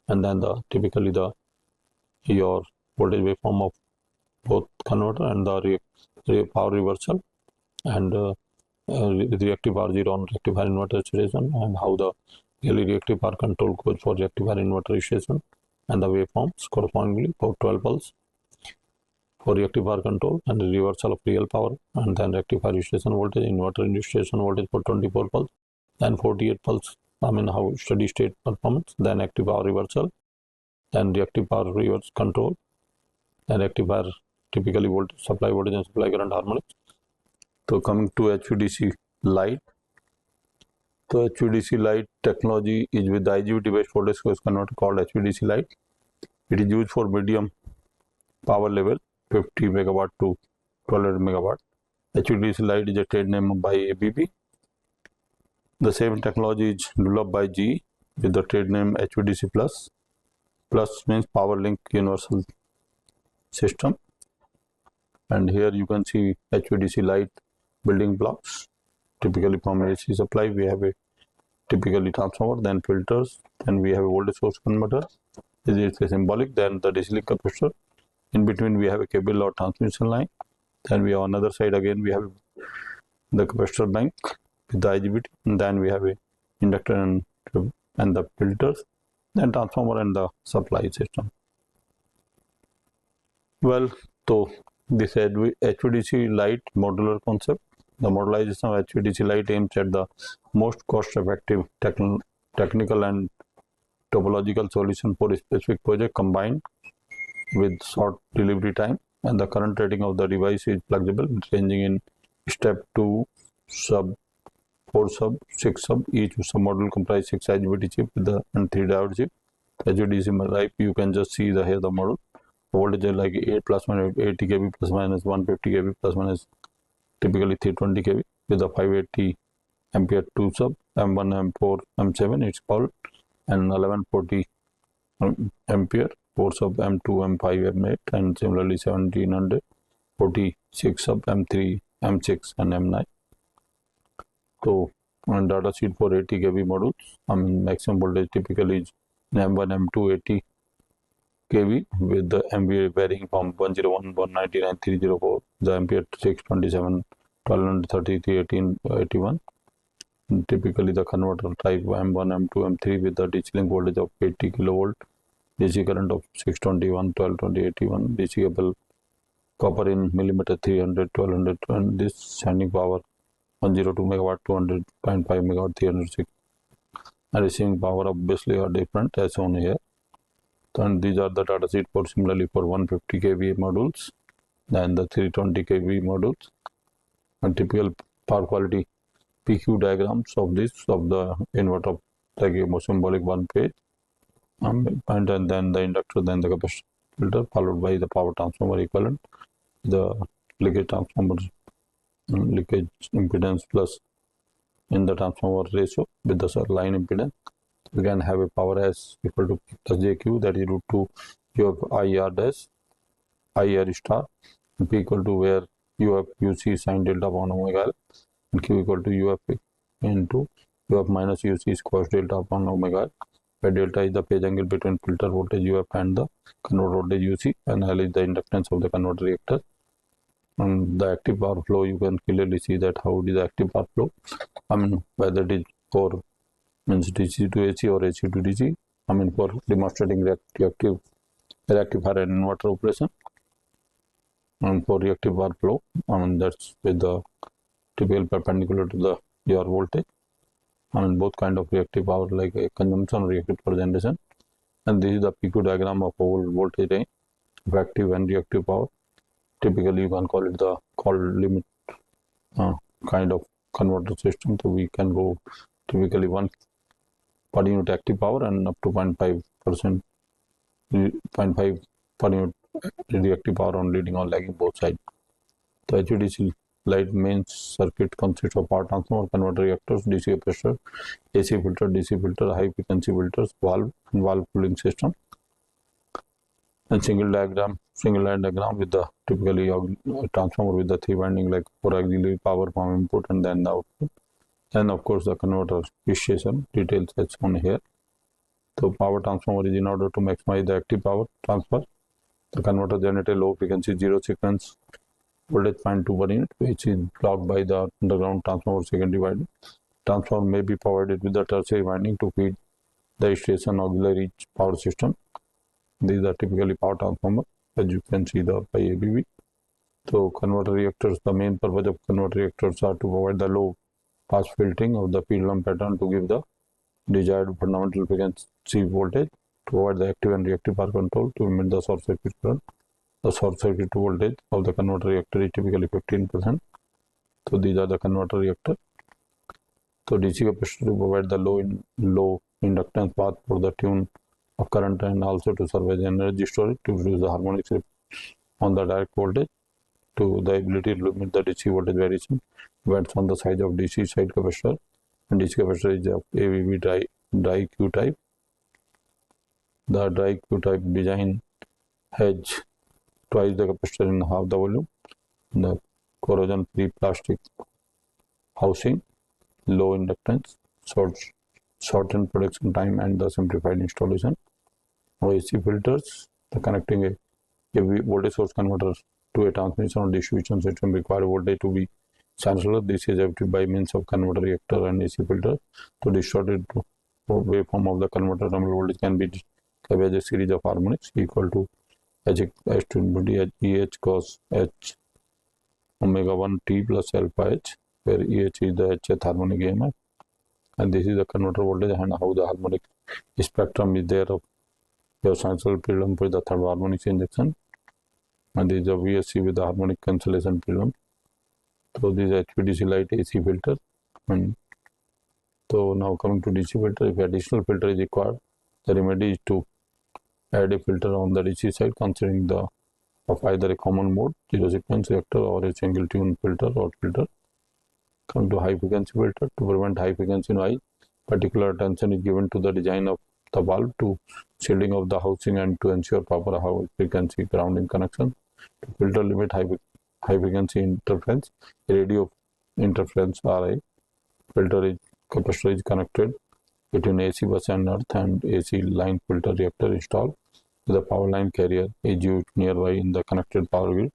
and then typically your voltage waveform of both converter and the power reversal, and reactive power zero on rectifier inverter station, and how the really reactive power control goes for rectifier inverter station, and the waveforms correspondingly for 12 pulse for reactive power control and the reversal of real power, and then rectifier station voltage, inverter station voltage for 24 pulse, then 48 pulse, I mean how steady state performance, then active power reversal, then reactive power reverse control, then rectifier typically voltage, supply voltage and supply current harmonics. So coming to HVDC light. So HVDC light technology is with the IGBT based voltage source converter called HVDC light. It is used for medium power level 50 megawatt to 1200 megawatt. HVDC light is a trade name by ABB. The same technology is developed by GE with the trade name HVDC plus. Plus means power link universal system. And here you can see HVDC light building blocks. Typically from AC supply we have a typically transformer, then filters, then we have a voltage source converter. This is a symbolic, then the DC link capacitor. In between we have a cable or transmission line. Then we have on another side again we have the capacitor bank with the IGBT, and then we have a inductor and the filters, then transformer and the supply system. Well, so this HVDC light modular concept. The modularization of HVDC light aims at the most cost-effective technical and topological solution for a specific project combined with short delivery time, and the current rating of the device is flexible, ranging in step 2, sub, 4 sub, 6 sub. Each sub-module comprises 6 IGBT chip and 3 diode chip. HVDC light, you can just see here the model. The voltage is like 8 plus minus 80 kV plus minus 150 kV plus minus typically 320 kV with a 580 ampere 2 sub, M1, M4, M7 it's called, and 1140 ampere 4 sub M2, M5, M8, and similarly 1700, 46 sub M3, M6, and M9. So, on data sheet for 80 kV modules, maximum voltage typically is M1, M2, 80 kV with the MVA varying from 101, 199, 304, the ampere 627, 1230, 1881. Typically, the converter type M1, M2, M3 with the DC link voltage of 80 kilovolt, DC current of 621, 1220, 81, DC cable copper in millimeter 300, 1200, and this sending power 102 megawatt, 200.5 megawatt, 306, and receiving power obviously are different as shown here. And these are the data sheet for similarly for 150 kVA modules and the 320 kV modules, and typical power quality PQ diagrams of this of the inverter like a symbolic one page, and then the inductor, then the capacitor filter, followed by the power transformer equivalent, the leakage transformer leakage impedance plus in the transformer ratio with the line impedance. You can have a power as equal to plus jq, that is root 2 you have IR dash IR star, and P equal to where you have UC sin delta upon omega L, and Q equal to UF into UF minus UC cos delta upon omega L, where delta is the phase angle between filter voltage UF and the converter voltage UC, and L is the inductance of the converter reactor. And the active power flow, you can clearly see that how it is the active power flow. Whether it is for means DC to AC or AC to DC. For demonstrating reactive rectifier and inverter operation, and for reactive power flow, that's with the typical perpendicular to the your voltage. Both kind of reactive power like a consumption or reactive power generation, and this is the PQ diagram of whole voltage range, active and reactive power. Typically, you can call it the limit kind of converter system. So we can go typically 1 per unit active power and up to 0.5% 0.5 per unit reactive power on leading or lagging both sides. The HVDC light main circuit consists of power transformer, converter reactors, DC capacitor, AC filter, DC filter, high frequency filters, valve and valve cooling system. And single line diagram with the typically transformer with the 3 winding like for auxiliary power from input and then the output. Then of course the converter station details as shown here. So power transformer is in order to maximize the active power transfer. The converter generates a low frequency zero sequence voltage 0.2 per unit, which is blocked by the underground transformer secondary winding. Transformer may be provided with the tertiary winding to feed the station auxiliary power system. These are typically power transformer, as you can see the by ABB. So converter reactors, the main purpose of converter reactors are to provide the low pass filtering of the pendulum pattern to give the desired fundamental frequency voltage, to provide the active and reactive power control, to limit the short circuit current. The short circuit voltage of the converter reactor is typically 15%. So these are the converter reactor. So DC capacitor to provide the low inductance path for the tune of current, and also to serve as energy storage to reduce the harmonic shift on the direct voltage, to the ability to limit the DC voltage variation depends on the size of DC side capacitor, and DC capacitor is of ABB dry Q type. The dry Q type design has twice the capacitor in half the volume, the corrosion free plastic housing, low inductance, shortened production time, and the simplified installation. AC filters, the connecting a voltage source converter to a transmission or distribution system require voltage to be sinusoidal. This is achieved by means of converter reactor and AC filter. To distorted waveform of the converter terminal voltage can be as a series of harmonics equal to H to infinity EH cos H omega 1 T plus alpha H, where EH is the Hth harmonic EMF, and this is the converter voltage and how the harmonic spectrum is there of your sinusoidal pendulum with the third harmonic injection, and this is a VSC with the harmonic cancellation pendulum. So this is HVDC light AC filter. And so now coming to DC filter, if additional filter is required, the remedy is to add a filter on the DC side considering the of either a common mode zero sequence reactor or a single tune filter or filter. Come to high frequency filter. To prevent high frequency noise, particular attention is given to the design of the valve to shielding of the housing and to ensure proper high frequency grounding connection. To filter limit high frequency interference, radio interference RI filter capacitor is connected between AC bus and earth, and AC line filter reactor installed. The power line carrier is used nearby in the connected power grid.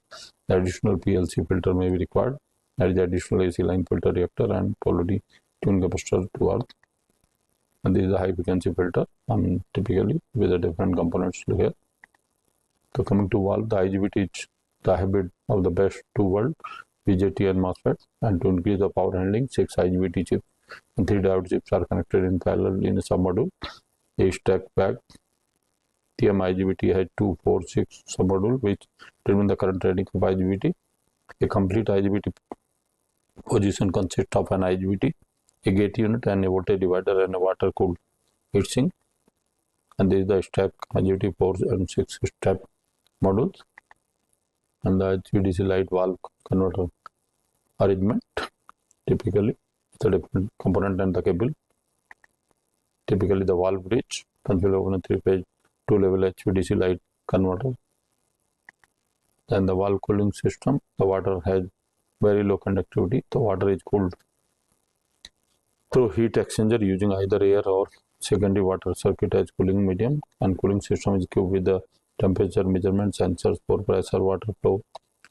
The additional PLC filter may be required. There is additional AC line filter reactor and polarity tune capacitor to earth. And this is a high frequency filter, typically with the different components here. So coming to valve, the IGBT is the hybrid of the best two world, BJT and MOSFET, and to increase the power handling, 6 IGBT chips and 3 diode chips are connected in parallel in a submodule. A stack back TM IGBT has 2, 4, 6 submodule which determine the current rating of IGBT. A complete IGBT position consists of an IGBT, a gate unit, and a voltage divider and a water cooled heatsink. And this is the stack IGBT 4 and 6 step modules. And the HVDC light valve converter arrangement, typically the different component and the cable. Typically the valve bridge consists of a 3-phase 2-level HVDC light converter. Then the valve cooling system, the water has very low conductivity. The water is cooled through heat exchanger using either air or secondary water circuit as cooling medium, and cooling system is equipped with the temperature measurement sensors for pressure, water flow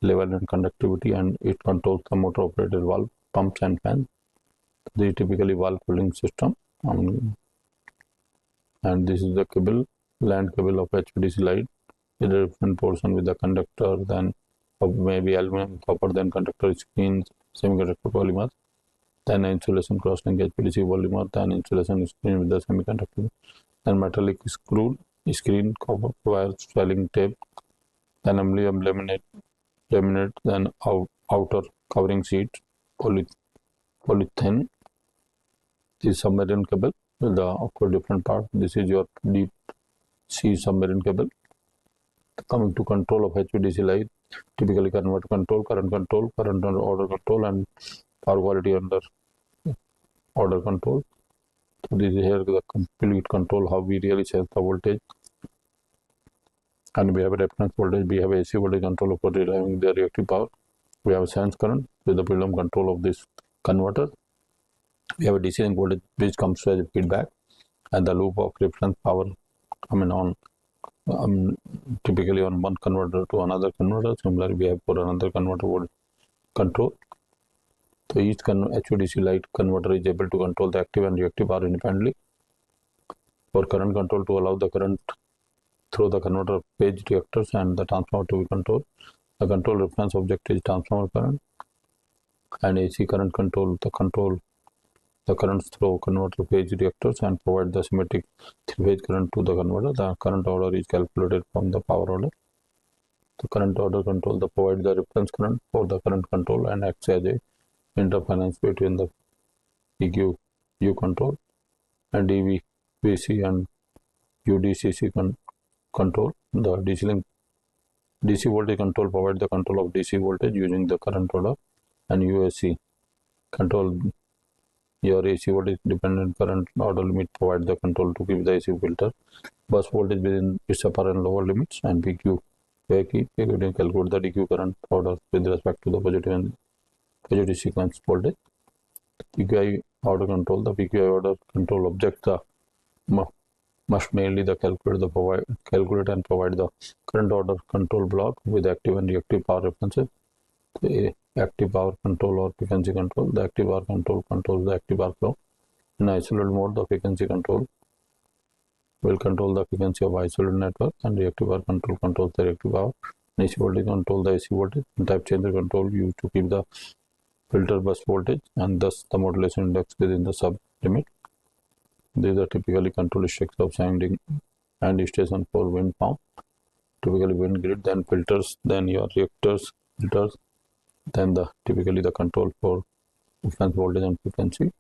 level and conductivity, and it controls the motor operated valve, pumps and fans. This is typically valve cooling system. And this is the cable, land cable of HVDC light. With a different portion with the conductor, then maybe aluminum, copper, then conductor screens, semiconductor polymers, then insulation cross-link HVDC polymer, then insulation screen with the semiconductor, then metallic screen, copper wire, swelling tape, then aluminum laminate, then outer covering sheet, polythene. This is submarine cable with the different part. This is your deep sea submarine cable. Coming to control of HVDC light, typically converter control, current under order control, and power quality under order control. So this is here the complete control, how we really sense the voltage. And we have a reference voltage, we have AC voltage control for deriving the reactive power. We have a sense current with the freedom control of this converter. We have a DC link voltage which comes as a feedback, and the loop of reference power typically on one converter to another converter. Similarly, we have for another converter voltage control. So each HVDC light converter is able to control the active and reactive power independently. For current control, to allow the current through the converter page reactors and the transformer to be controlled. The control reference object is transformer current, and AC current control the currents through converter page reactors and provide the symmetric 3-phase current to the converter. The current order is calculated from the power order. The current order control provide the reference current for the current control and acts as a interference between the PQ U control and DVC and UDCC control. The DC voltage control provide the control of DC voltage using the current order, and UAC control your AC voltage dependent current order limit provide the control to keep the AC filter bus voltage within its upper and lower limits, and PQ key calculate the DQ current order with respect to the positive and positive sequence voltage. PQI order control, the PQI order control object must mainly calculate and provide the current order control block with active and reactive power references. The active power control or frequency control. The active power control controls the active power flow. In isolated mode, the frequency control will control the frequency of isolated network, and reactive power control controls the reactive power. AC voltage control the AC voltage, and type changer control used to keep the filter bus voltage and thus the modulation index within the sub limit. These are typically control structure of sounding and station for wind farm. Typically wind grid, then filters, then your reactors, filters, then typically the control for reference voltage and frequency,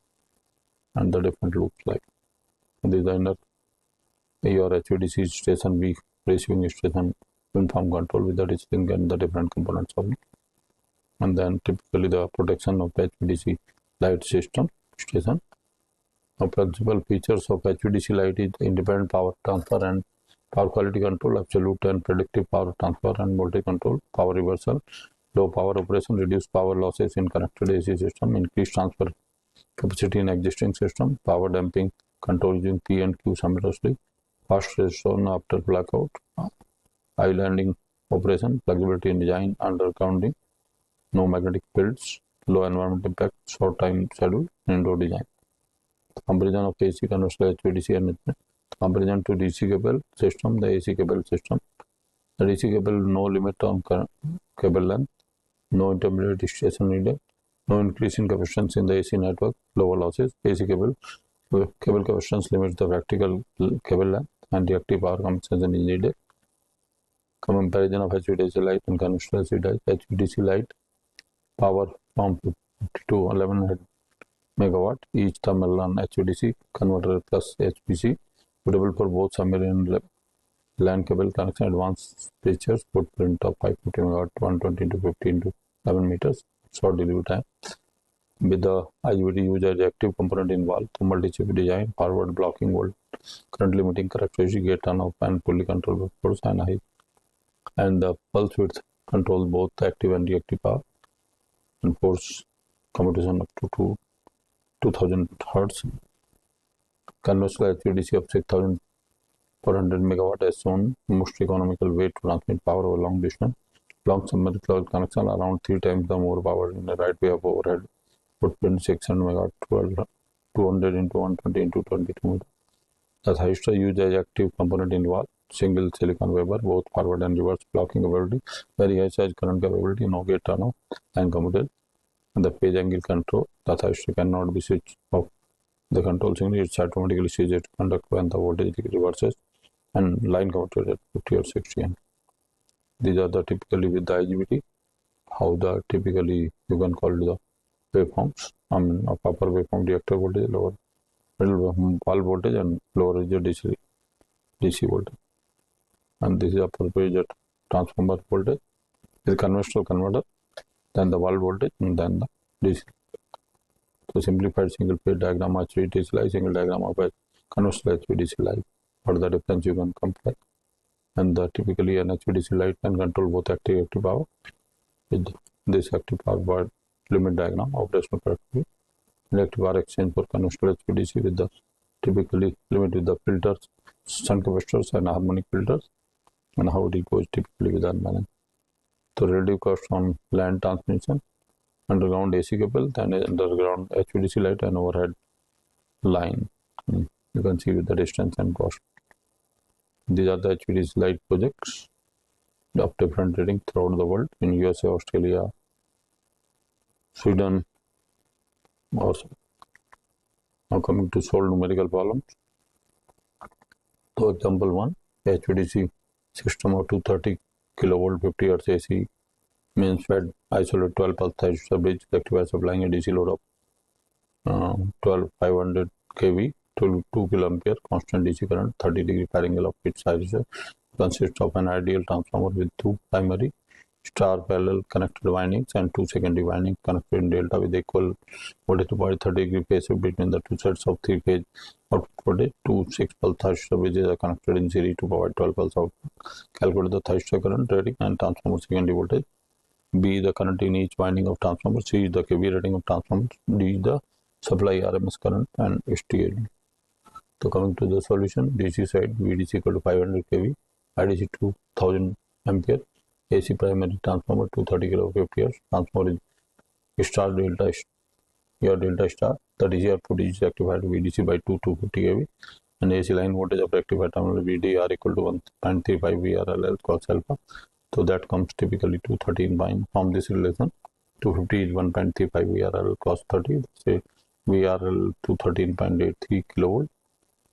and the different loops like designer your HVDC station, B receiving station, wind farm control with the distinct and the different components of it. And then typically the protection of HVDC light system station, Flexible features of HVDC light is independent power transfer and power quality control, absolute and predictive power transfer and voltage control, power reversal, low power operation, reduce power losses in connected AC system, increase transfer capacity in existing system, power damping control using P and Q simultaneously, fast restoration after blackout, islanding operation, flexibility in design, undergrounding, no magnetic fields, low environmental impact, short time schedule, indoor design. Comparison of AC converter HVDC and comparison to DC cable system, the AC cable system. The DC cable, no limit on cable length, no intermediate station needed, no increase in capacitance in the AC network, lower losses. AC cable capacitance limits the practical cable length and reactive power compensation is needed. Comparison of HVDC light and conventional HVDC light power from 50 to 1100 megawatt each thermal on HVDC converter plus HPC suitable for both submarine land cable connection. Advanced features, footprint of 550 megawatt, 120 to 15 to 11 meters, short delivery time. With the IGBT user reactive component involved, the multi-chip design, forward blocking volt, current limiting characteristic, gate on off and fully controllable force and height, and the pulse width controls both active and reactive power and force commutation up to 2000 hertz. Conventional HVDC of 6400 megawatt as shown, most economical way to transmit power over long distance. Long submarine connection around 3 times the more power in the right way of overhead. Footprint 600 megawatt, 200 into 120 into 22 meters. The thyristor used as active component involved. Single silicon Weber, both forward and reverse blocking capability, very high size current capability, no gate turn off and commuted. And the phase angle control, the thyristor cannot be switched off. The control signal is automatically ceases to conduct when the voltage reverses and line commuted at 50 or 60. And these are the typically with the IGBT, how the typically you can call it the waveforms. Of upper waveform reactor voltage, lower middle valve voltage and lower is the DC voltage. And this is upper is the transformer voltage, is conventional converter, then the valve voltage and then the DC. So simplified single phase diagram of HVDC light, single diagram of conventional HVDC light. What the difference you can compare. And the typically an HVDC light can control both active and reactive power with this active power limit diagram, operational characteristic. Reactive power exchange for conventional HVDC with the typically limit with the filters, shunt capacitors and harmonic filters, and how it goes typically with unbalance. So relative cost on land transmission, underground AC cable, then underground HVDC light and overhead line. You can see with the distance and cost. These are the HVDC light projects of different rating throughout the world in USA, Australia, Sweden also. Now coming to solve numerical problems. So example 1, HVDC system of 230 kilovolt 50 Hz AC means fed isolate 12 pulse thyristor bridge rectifier supplying a DC load of 12500 kV to 2 kiloampere constant DC current 30 degree firing angle of its thyristor consists of an ideal transformer with 2 primary star parallel connected windings and 2 secondary windings connected in delta with equal voltage to provide 30 degree phase shift between the two sets of 3 phase output voltage. 2 6 pulse thyristor bridges are connected in series to provide 12 pulse output. Calculate the thyristor current rating and transformer secondary voltage. B is the current in each winding of transformer. C is the kV rating of transformer. D is the supply RMS current and STAD. So coming to the solution, DC side VDC equal to 500 kV, IDC 2000 ampere, AC primary transformer 230 kV 50 Hz, transformer is star delta, your delta star, the DC output is rectified VDC by 250 kV, and AC line voltage of rectified terminal VDR equal to 1.35 VRL cos alpha. So that comes typically 213. From this relation, 250 is 1.35 VRL cos 30, say VRL 213.83 kilovolt,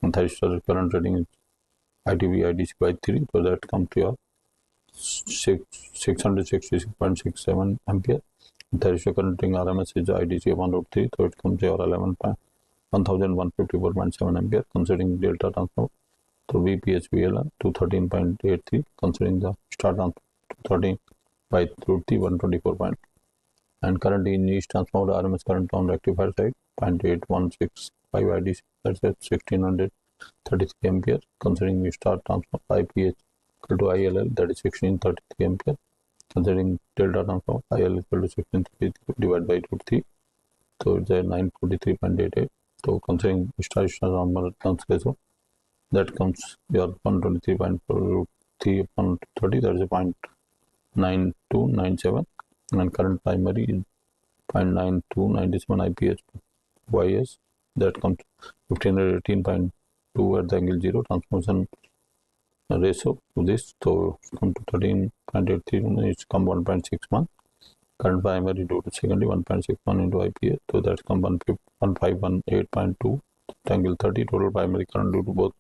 and thyristor current rating is ITV IDC by 3, so that comes to your 666.67 ampere. Thyristor current rating RMS is IDC 1/3, so it comes to your 11,154.7 ampere considering delta transformer. So VPH 213.83 considering the star transformer 213 by √3 124. And current in each transformer RMS current on rectifier side 0.816 5 IDC, that's at 1633 ampere. Considering we start transformer IPH equal to ILL, that is 1633 ampere. Considering delta transformer IL equal to 1633 divided by root 3, so it's a 943.88. So considering star transformer turns ratio, that comes your 123.4 root 3 upon 30, that is a 0.9297, and current primary is 0.9297 IPH YS, that comes 1518.2 at the angle 0. Transformation ratio to this, so come to 13.83, it's come 1.61. Current primary due to secondary 1.61 into IPH, so that's come 1518.2 angle 30. Total primary current due to both,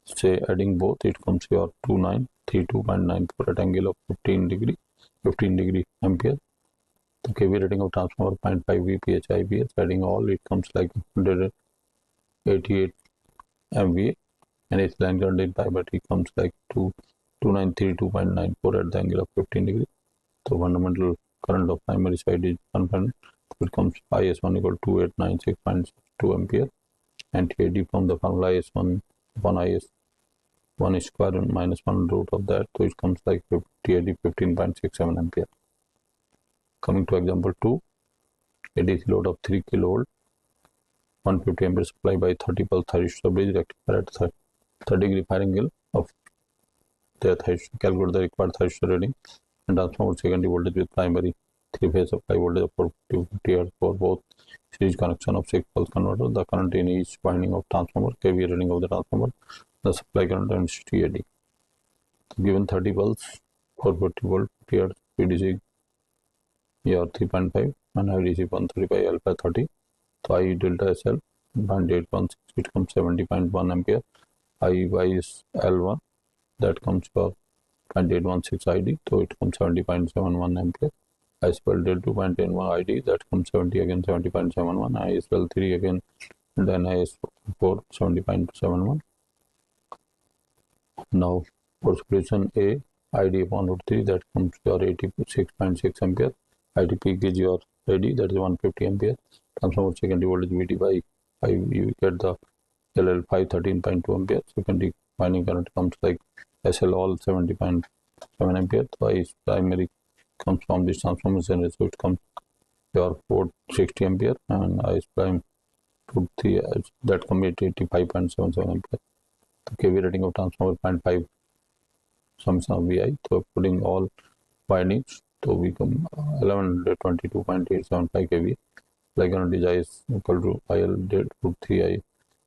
say adding both, it comes your 2932.94 at angle of 15 degree ampere. The kV rating of transformer 0.5 VPH IPH, adding all, it comes like 188 MVA, and its line current in pi by T comes like 2932.94 at the angle of 15 degree. So fundamental current of primary side is 100, it comes IS1 equal to 2896.2 ampere, and TAD from the formula IS1 upon IS1 square and minus 1 root of that, so it comes like TAD 15.67 ampere. Coming to example 2, a DC load of 3 kV, 150 ampere supply by 30 pulse thyristor bridge rectifier at 30 degree firing angle of the thyristor. Calculate the required thyristor reading and transform secondary voltage with primary 3-phase supply voltage of 450 Hz for both series connection of 6 pulse converter. The current in each winding of transformer, kVA reading of the transformer, the supply current, and TAD. Given 30 pulse 440 volt 50 Hz VDC your 3.5 and IDC 135 alpha 30. So I delta SL 0.816, it comes 70.1 ampere. IY is L1, that comes for 0.816 ID, so it comes 70.71 ampere. ISL delta 2.81 ID, that comes 70 again 70.71. ISL 3 again, and then IS4 70.71. Now for solution A, ID upon root 3, that comes your 86.6 ampere. ID peak is your AD, that is 150 ampere. Transformer secondary voltage VD by 5, you get the LL 513.2 ampere. Secondary winding current comes like SL all 70.7 ampere. So I primary comes from this transformation ratio, it comes your 460 ampere, and I prime root 3, that comes 85.77 ampere. The kV rating of transformer 0.5 summation of VI. So putting all windings, so we come 1122.875 kV. Like current is equal to IL root 3 I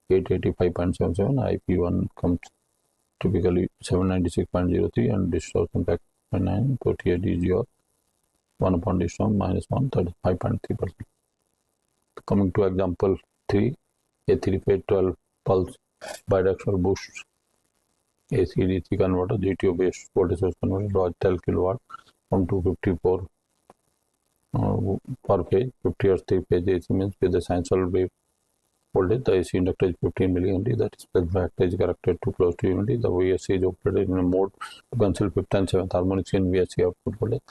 885.77. IP1 comes typically 796.03 and distortion factor 0.9. So TAD is your 1 upon distortion minus 1, that is 5.3%. Coming to example 3, a 3-phase 12 pulse bidirectional boost AC DC converter, GTO based voltage source converter, draws 12 kW from 254 per phase, 50 Hz 3-phase AC means with the sinusoidal wave voltage. The AC inductor is 15 mH, that is factor is corrected to close to unity. The VSC is operated in a mode to cancel 5th and 7th harmonics in VSC output voltage.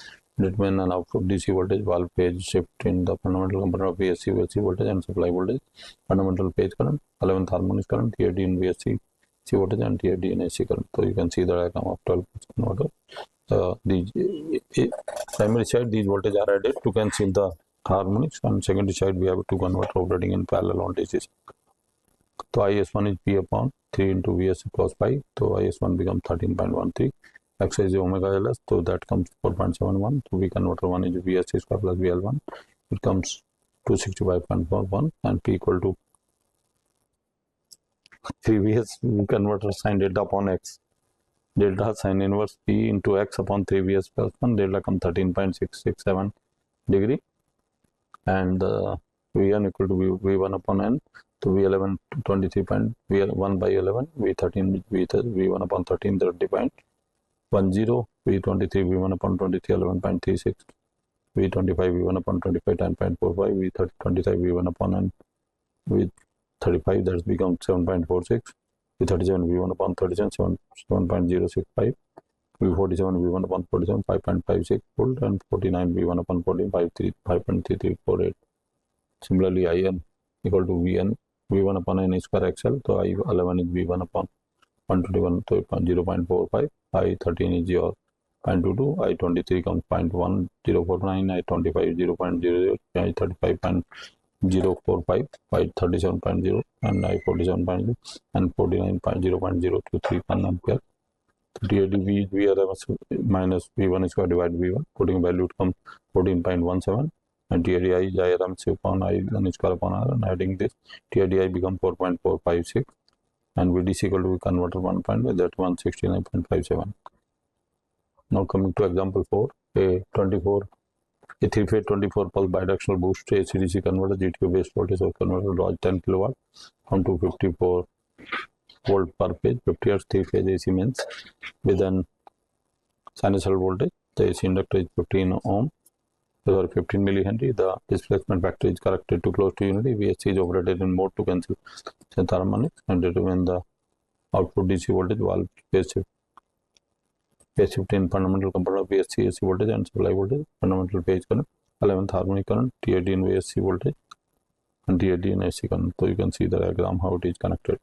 Determine an output DC voltage, valve phase shift in the fundamental component of VSC, VSC voltage and supply voltage, fundamental phase current, 11th harmonics current, TAD in VSC C voltage and TAD in AC current. So you can see the diagram of 12 converter. The primary side these voltages are added to cancel the harmonics, and secondary side we have two converter operating in parallel on DC. So IS1 is P upon 3 into VSC cos pi, so IS1 becomes 13.13. X is omega LS, so that comes 4.71. So V converter 1 is VSC square plus VL1, it comes 265.41, and P equal to 3 VS V converter sin delta upon X. Delta sin inverse P into X upon 3 VS plus 1, delta comes 13.667 degree, and V1 equal to V1 upon N. So V11 23. V1 by 11, V13 V1 upon 13 30.10, V23 V1 upon 23 11.36, V25 V1 upon 25 10.45, V25 V1 upon N with 35, that becomes 7.46, V37 V1 upon 37 7.065, V47 V1 upon 47 5.56 volt, and 49 V1 upon 14 5.3348. Similarly, IN equal to VN V1 upon n square XL. So I11 is V1 upon 121, so 0.45. I13 is your 0.22. I23 comes 0.1049. I25 0.00. I35 0.045, I37.0, and I47.0, and 49.0.023 ampere. TAD VRMS minus V1 square divided V1, putting value to come 14.17, and TADI is IRMS upon I1 square upon R, and adding this, TADI become 4.456, and VDC equal to converter 1 point, that 169.57. Now coming to example 4, a 3-phase 24 pulse bidirectional boost AC/DC converter GTO based voltage or converter draws 10 kilowatt from 254 volt per phase, 50 Hz 3-phase AC means with an sinusoidal voltage. The AC inductor is 15 ohm, or 15 millihenry. The displacement factor is corrected to close to unity. VSC is operated in mode to cancel harmonics and determine the output DC voltage while phase shift in fundamental component of VSC AC voltage and supply voltage, fundamental phase current, 11th harmonic current, TAD in VSC voltage, and TAD in AC current. So you can see the diagram how it is connected.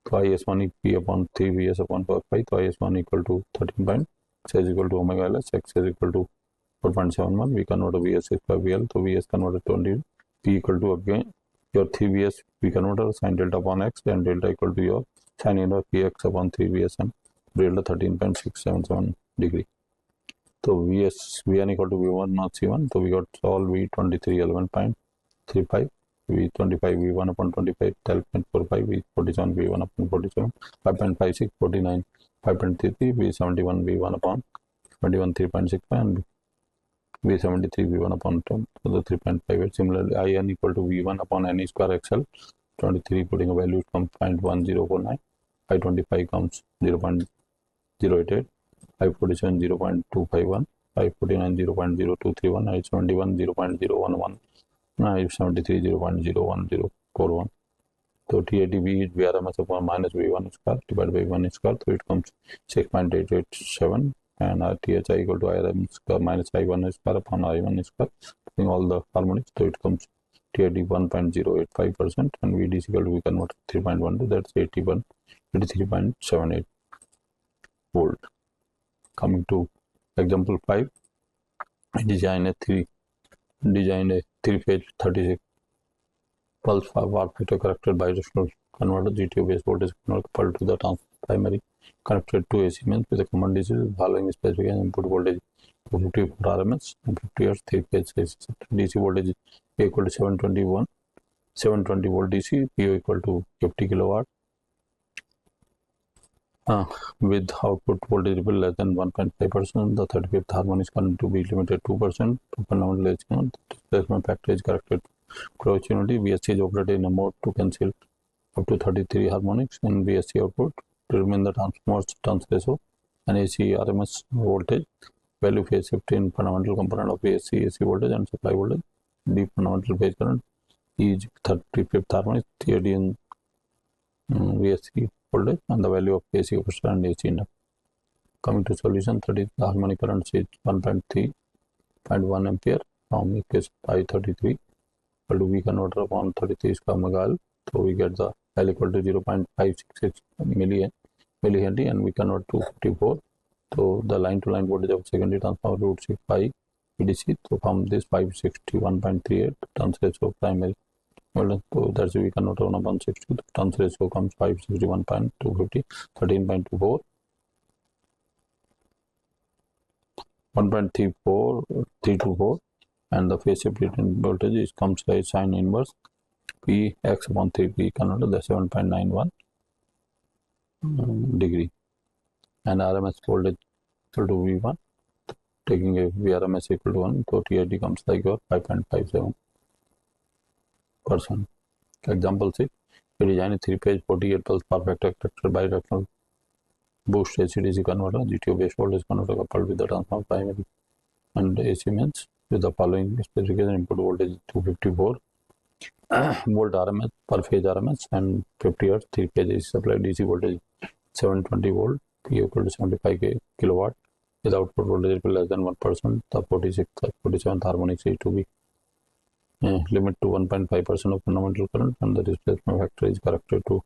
So IS1 P upon 3 Vs upon power 5. So IS1 equal to 13 point, X is equal to omega Ls, X is equal to 4.71. We convert to VSS by VL, so Vs converted to 20. P equal to again your 3 Vs P converter sin delta upon X, and delta equal to your sin inverse Px upon 3 Vsm, delta 13.677 degree. So Vn equal to V1 not C1. So we got all V23 11.35, V25 V1 upon 25 12.45, V47 V1 upon 47 5.56, 49 5.33, V71 V1 upon 21 3.65, and V73 V1 upon 10, so the 3.58. Similarly, In equal to V1 upon N square XL, 23 putting a value comes 0.1049, I25 comes 0.088, I47 0.251, I49 0.0231, I71 0.011, I73 0.01041. So TADV is VRMS upon minus V1 square divided by V1 square, so it comes 6.887, and RTHI equal to IRM square minus I1 square upon I1 square, putting all the harmonics, so it comes TAD 1.085%, and VDC equal to we convert 3.12, that's 83.78 volt. Coming to example 5, design a 3-phase 36 pulse power factor corrected bidirectional converter GTO based voltage converter coupled to the primary connected to AC means with a common DC following specification input voltage 254 RMS and 50 Hz 3-phase AC. DC voltage equal to 720 volt DC, PO equal to 50 kilowatt. With output voltage level less than 1.5%, the 35th harmonic current to be limited 2%. Fundamental AC current, displacement factor is corrected close unity. VSC is operated in a mode to cancel up to 33 harmonics in VSC output. Determine the turns ratio and AC RMS voltage. Value phase shift in fundamental component of VSC AC voltage and supply voltage. D fundamental phase current is 35th harmonic, TAD in VSC voltage, and the value of AC capacitor and AC inductor. Coming to solution, 30 harmonic current is 1.3.1 ampere from equation I33 equal to V converter upon 33 square megaL. So we get the L equal to 0.566 millihenry, and we convert to 54. So the line to line voltage of secondary transformer root 6 pi VDC. So from this 561.38 turns ratio primary. So that's we convert 1 upon 60. The turns ratio comes 561.250, 13.24, 1.324, and the phase shift in voltage is comes by sine inverse P x upon 3 P converter, the 7.91 degree, and RMS voltage equal to V1, taking a VRMS equal to 1, so TAD comes like your 5.57%. Example 6, we design a 3-phase 48 pulse power factor corrected bidirectional boost AC/DC converter, GTO based voltage converter coupled with the transformer primary and AC means with the following specification: input voltage 254 volt RMS per phase RMS and 50 Hz 3-phase AC supply. DC voltage 720 volt, P equal to 75 kilowatt with output voltage less than 1%. The 47th harmonic is to be limit to 1.5% of fundamental current, and the displacement factor is corrected to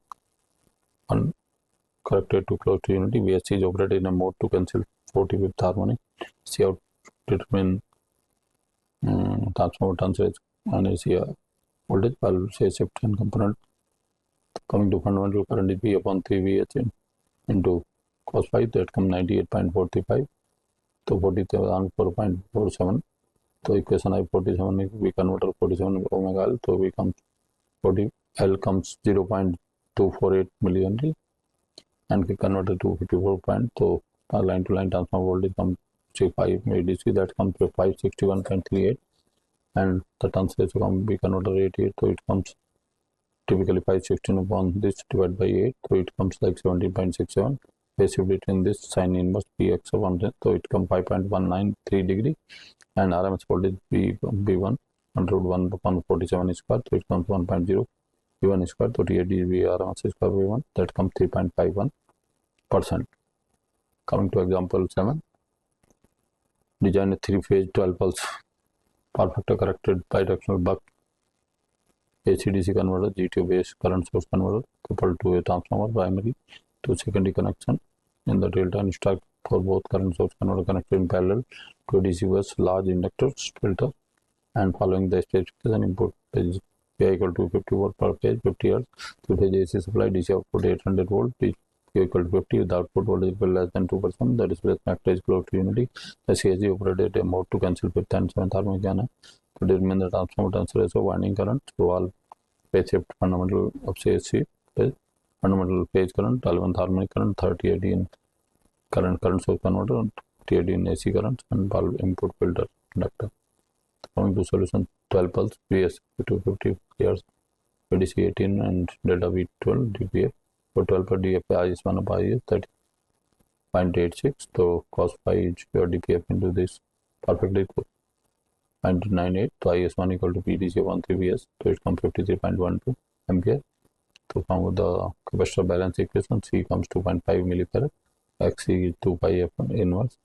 close to unity. VSC is operated in a mode to cancel 45th harmonic. See how to determine transformer turns rate and AC voltage. I'll say shift and component. Coming to fundamental current is V upon 3 VH into cos phi, that comes 98.45. So 47.47. So equation I 47 we convert 47 omega L, so we comes 40 L comes 0.248 millihenry and we converted to 54 point. So line to line transformer voltage comes 5 ADC, that comes to 561.38, and the turns ratio comes we converted 88, so it comes typically 516 upon this divided by 8, so it comes like 17.67. Ratio between this sine inverse px upon this, so it comes 5.193 degree, and RMS voltage B1 under 1 upon 47 square, so it comes 1.0 V1 square, so TAD is RMS square V1, that comes 3.51%. Coming to example 7, design a 3-phase 12 pulse power factor corrected bidirectional buck AC/DC converter, GTO based current source converter coupled to a transformer primary to secondary connection in the delta and stack for both current source converter connected in parallel to a DC bus large inductor filter, and following the specification input is P equal to 50 volt per phase, 50 Hz, 3-phase AC supply, DC output 800 volt, P equal to 50, the output voltage is less than 2%, the displacement factor is close to unity, the CSG operated a mode to cancel 5th and 7th harmonic to determine the transformer turns ratio, winding current, so all phase shift fundamental of CSC, fundamental phase current, 11th harmonic current, 30 AD in current source converter, 30 in AC current, and bulb input filter inductor. Coming to solution, 12 pulse VS 250 years, ADC 18 and delta V12 dPf. For 12 per dFi is 1 upon is 30.86. So cos phi is your dPf into this perfectly equal 0.98. So IS1 equal to PDC upon 3 Vs. So it comes 53.12 ampere. So from the capacitor balance equation, C comes 2.5 millifarad, XC is 2 pi F inverse.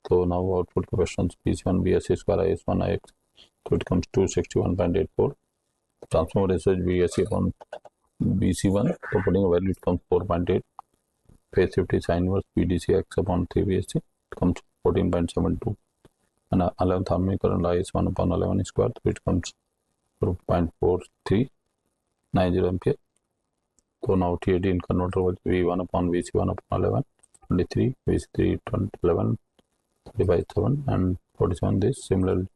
So now output capacitance PC1 VSC square IS1 IX. So it comes 261.84. Transformer ratio is VSC upon BC1. So putting a value, it comes 4.8. Phase shift is sine inverse PDC X upon 3 VSC. It comes 14.72. And 11th harmonic current IS1 upon 11 square. So it comes 0.4390 ampere. So now TAD in converter was V1 upon VC1 upon 11, 23, VC3 11, 35, 7, and 47. This similarly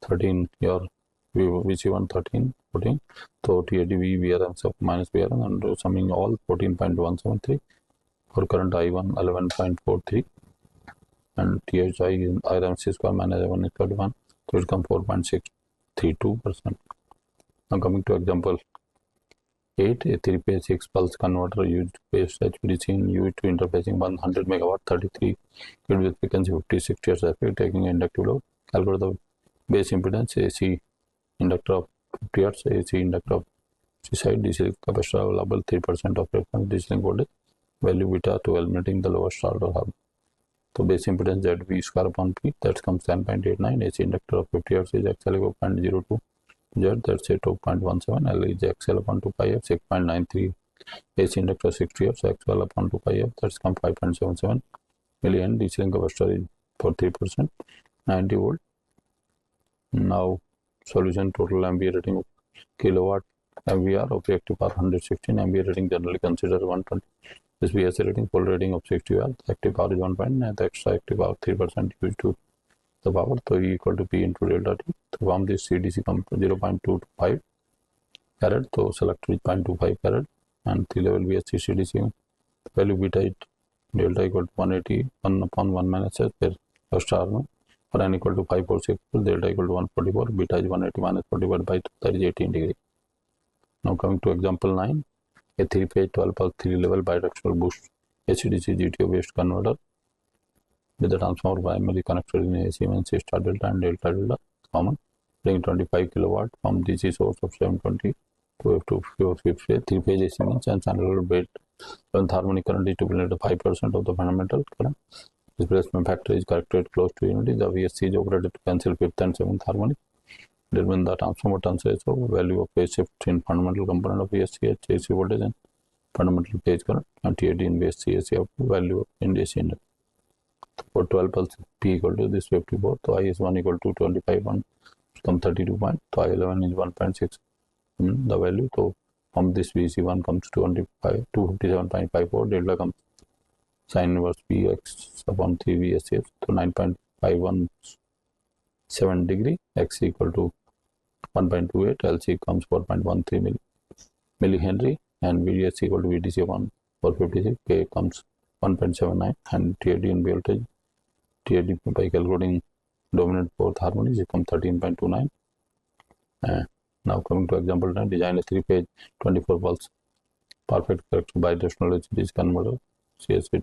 13 your VC1 13, 14. So TAD VRM sub minus VRM and summing all 14.173 for current I1 11.43 and THI in IRMC square minus I1 is 31. So it comes 4.632%. Now coming to example 8, a 3-phase 6 pulse converter used based HVDC in UV to interfacing 100 megawatt 33 kV with frequency 50-60 Hz effect taking inductive load. Calculate the base impedance AC inductor of 50 Hz, AC inductor of C side, DC capacitor available 3% of reference DC link voltage, value beta to eliminating the lowest order hub. So base impedance ZV square upon P, that comes 10.89. AC inductor of 50 Hz is XL 0.02. Z, that's a 2.17. L is XL upon 2 pi F, 6.93. AC inductor 60 Hz, XL upon 2 pi F, that's come 5.77 milliamp. DC link capacitor is for 3%, 90 volt. Now solution, total ampere rating of kilowatt MVR of reactive power 116, ampere rating generally considered 120. This VSC rating, full rating of 60 watt, active power is 1 point, and the extra active power 3% used to the power, so E equal to P into delta T. So from this CDC comes 0.225 farad, so select 0.25 farad, and 3-level VSC CDC value beta is delta equal to 180 1 upon 1 minus S per first arm for n equal to 546, delta equal to 144, beta is 180 minus 40 by 2, that is 18 degree. Now coming to example 9, a 3-phase 12 pulse 3-level bidirectional boost AC/DC GTO based converter with the transformer primarily connected in AC means star delta and delta delta common, bring 25 kilowatt from DC source of 720 to 3-phase AC means and central bait. When harmonic current is to be 5% of the fundamental current. Displacement factor is corrected close to unity. The VSC is operated to cancel 5th and 7th harmonic. determine the transformer turns ratio, value of phase shift in fundamental component of VSC, AC voltage and fundamental phase current, and TAD in VSC AC of value of in DC index. For 12 pulse P equal to this 54, so IS1 equal to 25 1 come 32 point, so I11 is 1.6 the value. So from this VC1 comes 257.54, delta comes sin inverse Px upon 3 VSCF, so 9.517 degree, X equal to 1.28, LC comes 4.13 millihenry, and VDS equal to VDC upon 456, K comes 1.79, and TAD in voltage, TAD by calculating dominant fourth harmonics, it comes 13.29. Now coming to example 10, design a 3-phase 24 pulse perfect correct bidirectional HDC converter CSC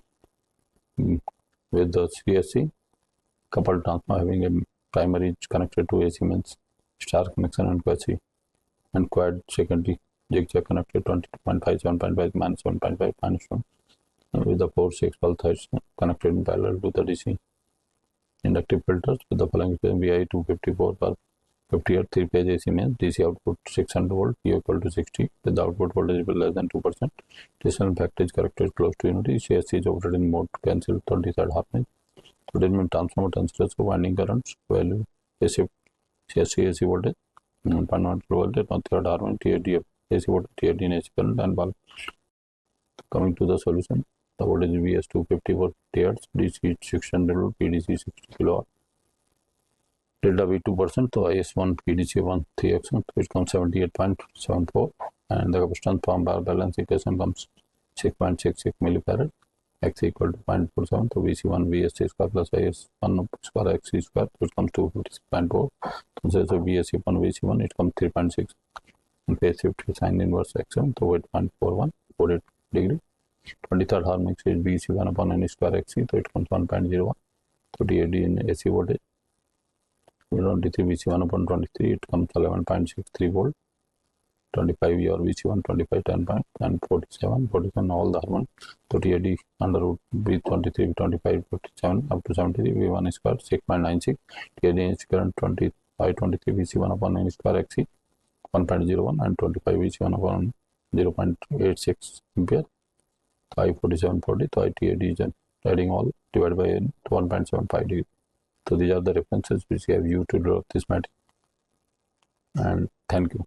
with the CSC coupled transformer having a primary connected to AC means star connection and quasi and quad secondary zigzag connected 22.5 7.5 minus 7.5 minus 1 with the 4-6 pulse connected in parallel to the DC inductive filters with the following VI 254 per 50 Hz 3-phase AC means DC output 600 volt, P equal to 60 with the output voltage less than 2%. Decimal factor is corrected close to unity. CSC is operated in mode to cancel 33rd harmonic. To determine transformer turns ratio, winding currents, value, AC, CSC AC voltage, fundamental voltage, on third harmonic, TAD AC voltage, TAD in AC current, and bulk. Coming to the solution, the voltage is VS 254 Hz, DC 600 volt, PDC 60 kW. Delta V 2%, so IS1 PDC 1 3x, so it comes 78.74, and the capacitance from bar balance equation comes 6.66 millifarad, X equal to 0.47, so VC1 VSC square plus IS1 square XC square, so it comes 256.4, so VSC upon VC1 it comes 3.6, and phase shift is sin inverse XM, so 8.41 48 degree. 23rd harmonic is VC1 upon N square XC, so it comes 1.01, so TAD in AC voltage 23 VC1 upon 23, it comes 11.63 volt. 25 your VC1 25 10 point and 47 all the harmonic. So TAD under root V23 25 57 up to 73 V1 square 6.96, TAD is current 25 23 VC1 upon N square XC 1.01 and 25 VC1 upon 0.86 ampere. So I47 40, so TAD is adding all divided by N to 1.75 degree. So these are the references which we have used to draw this matrix, and thank you.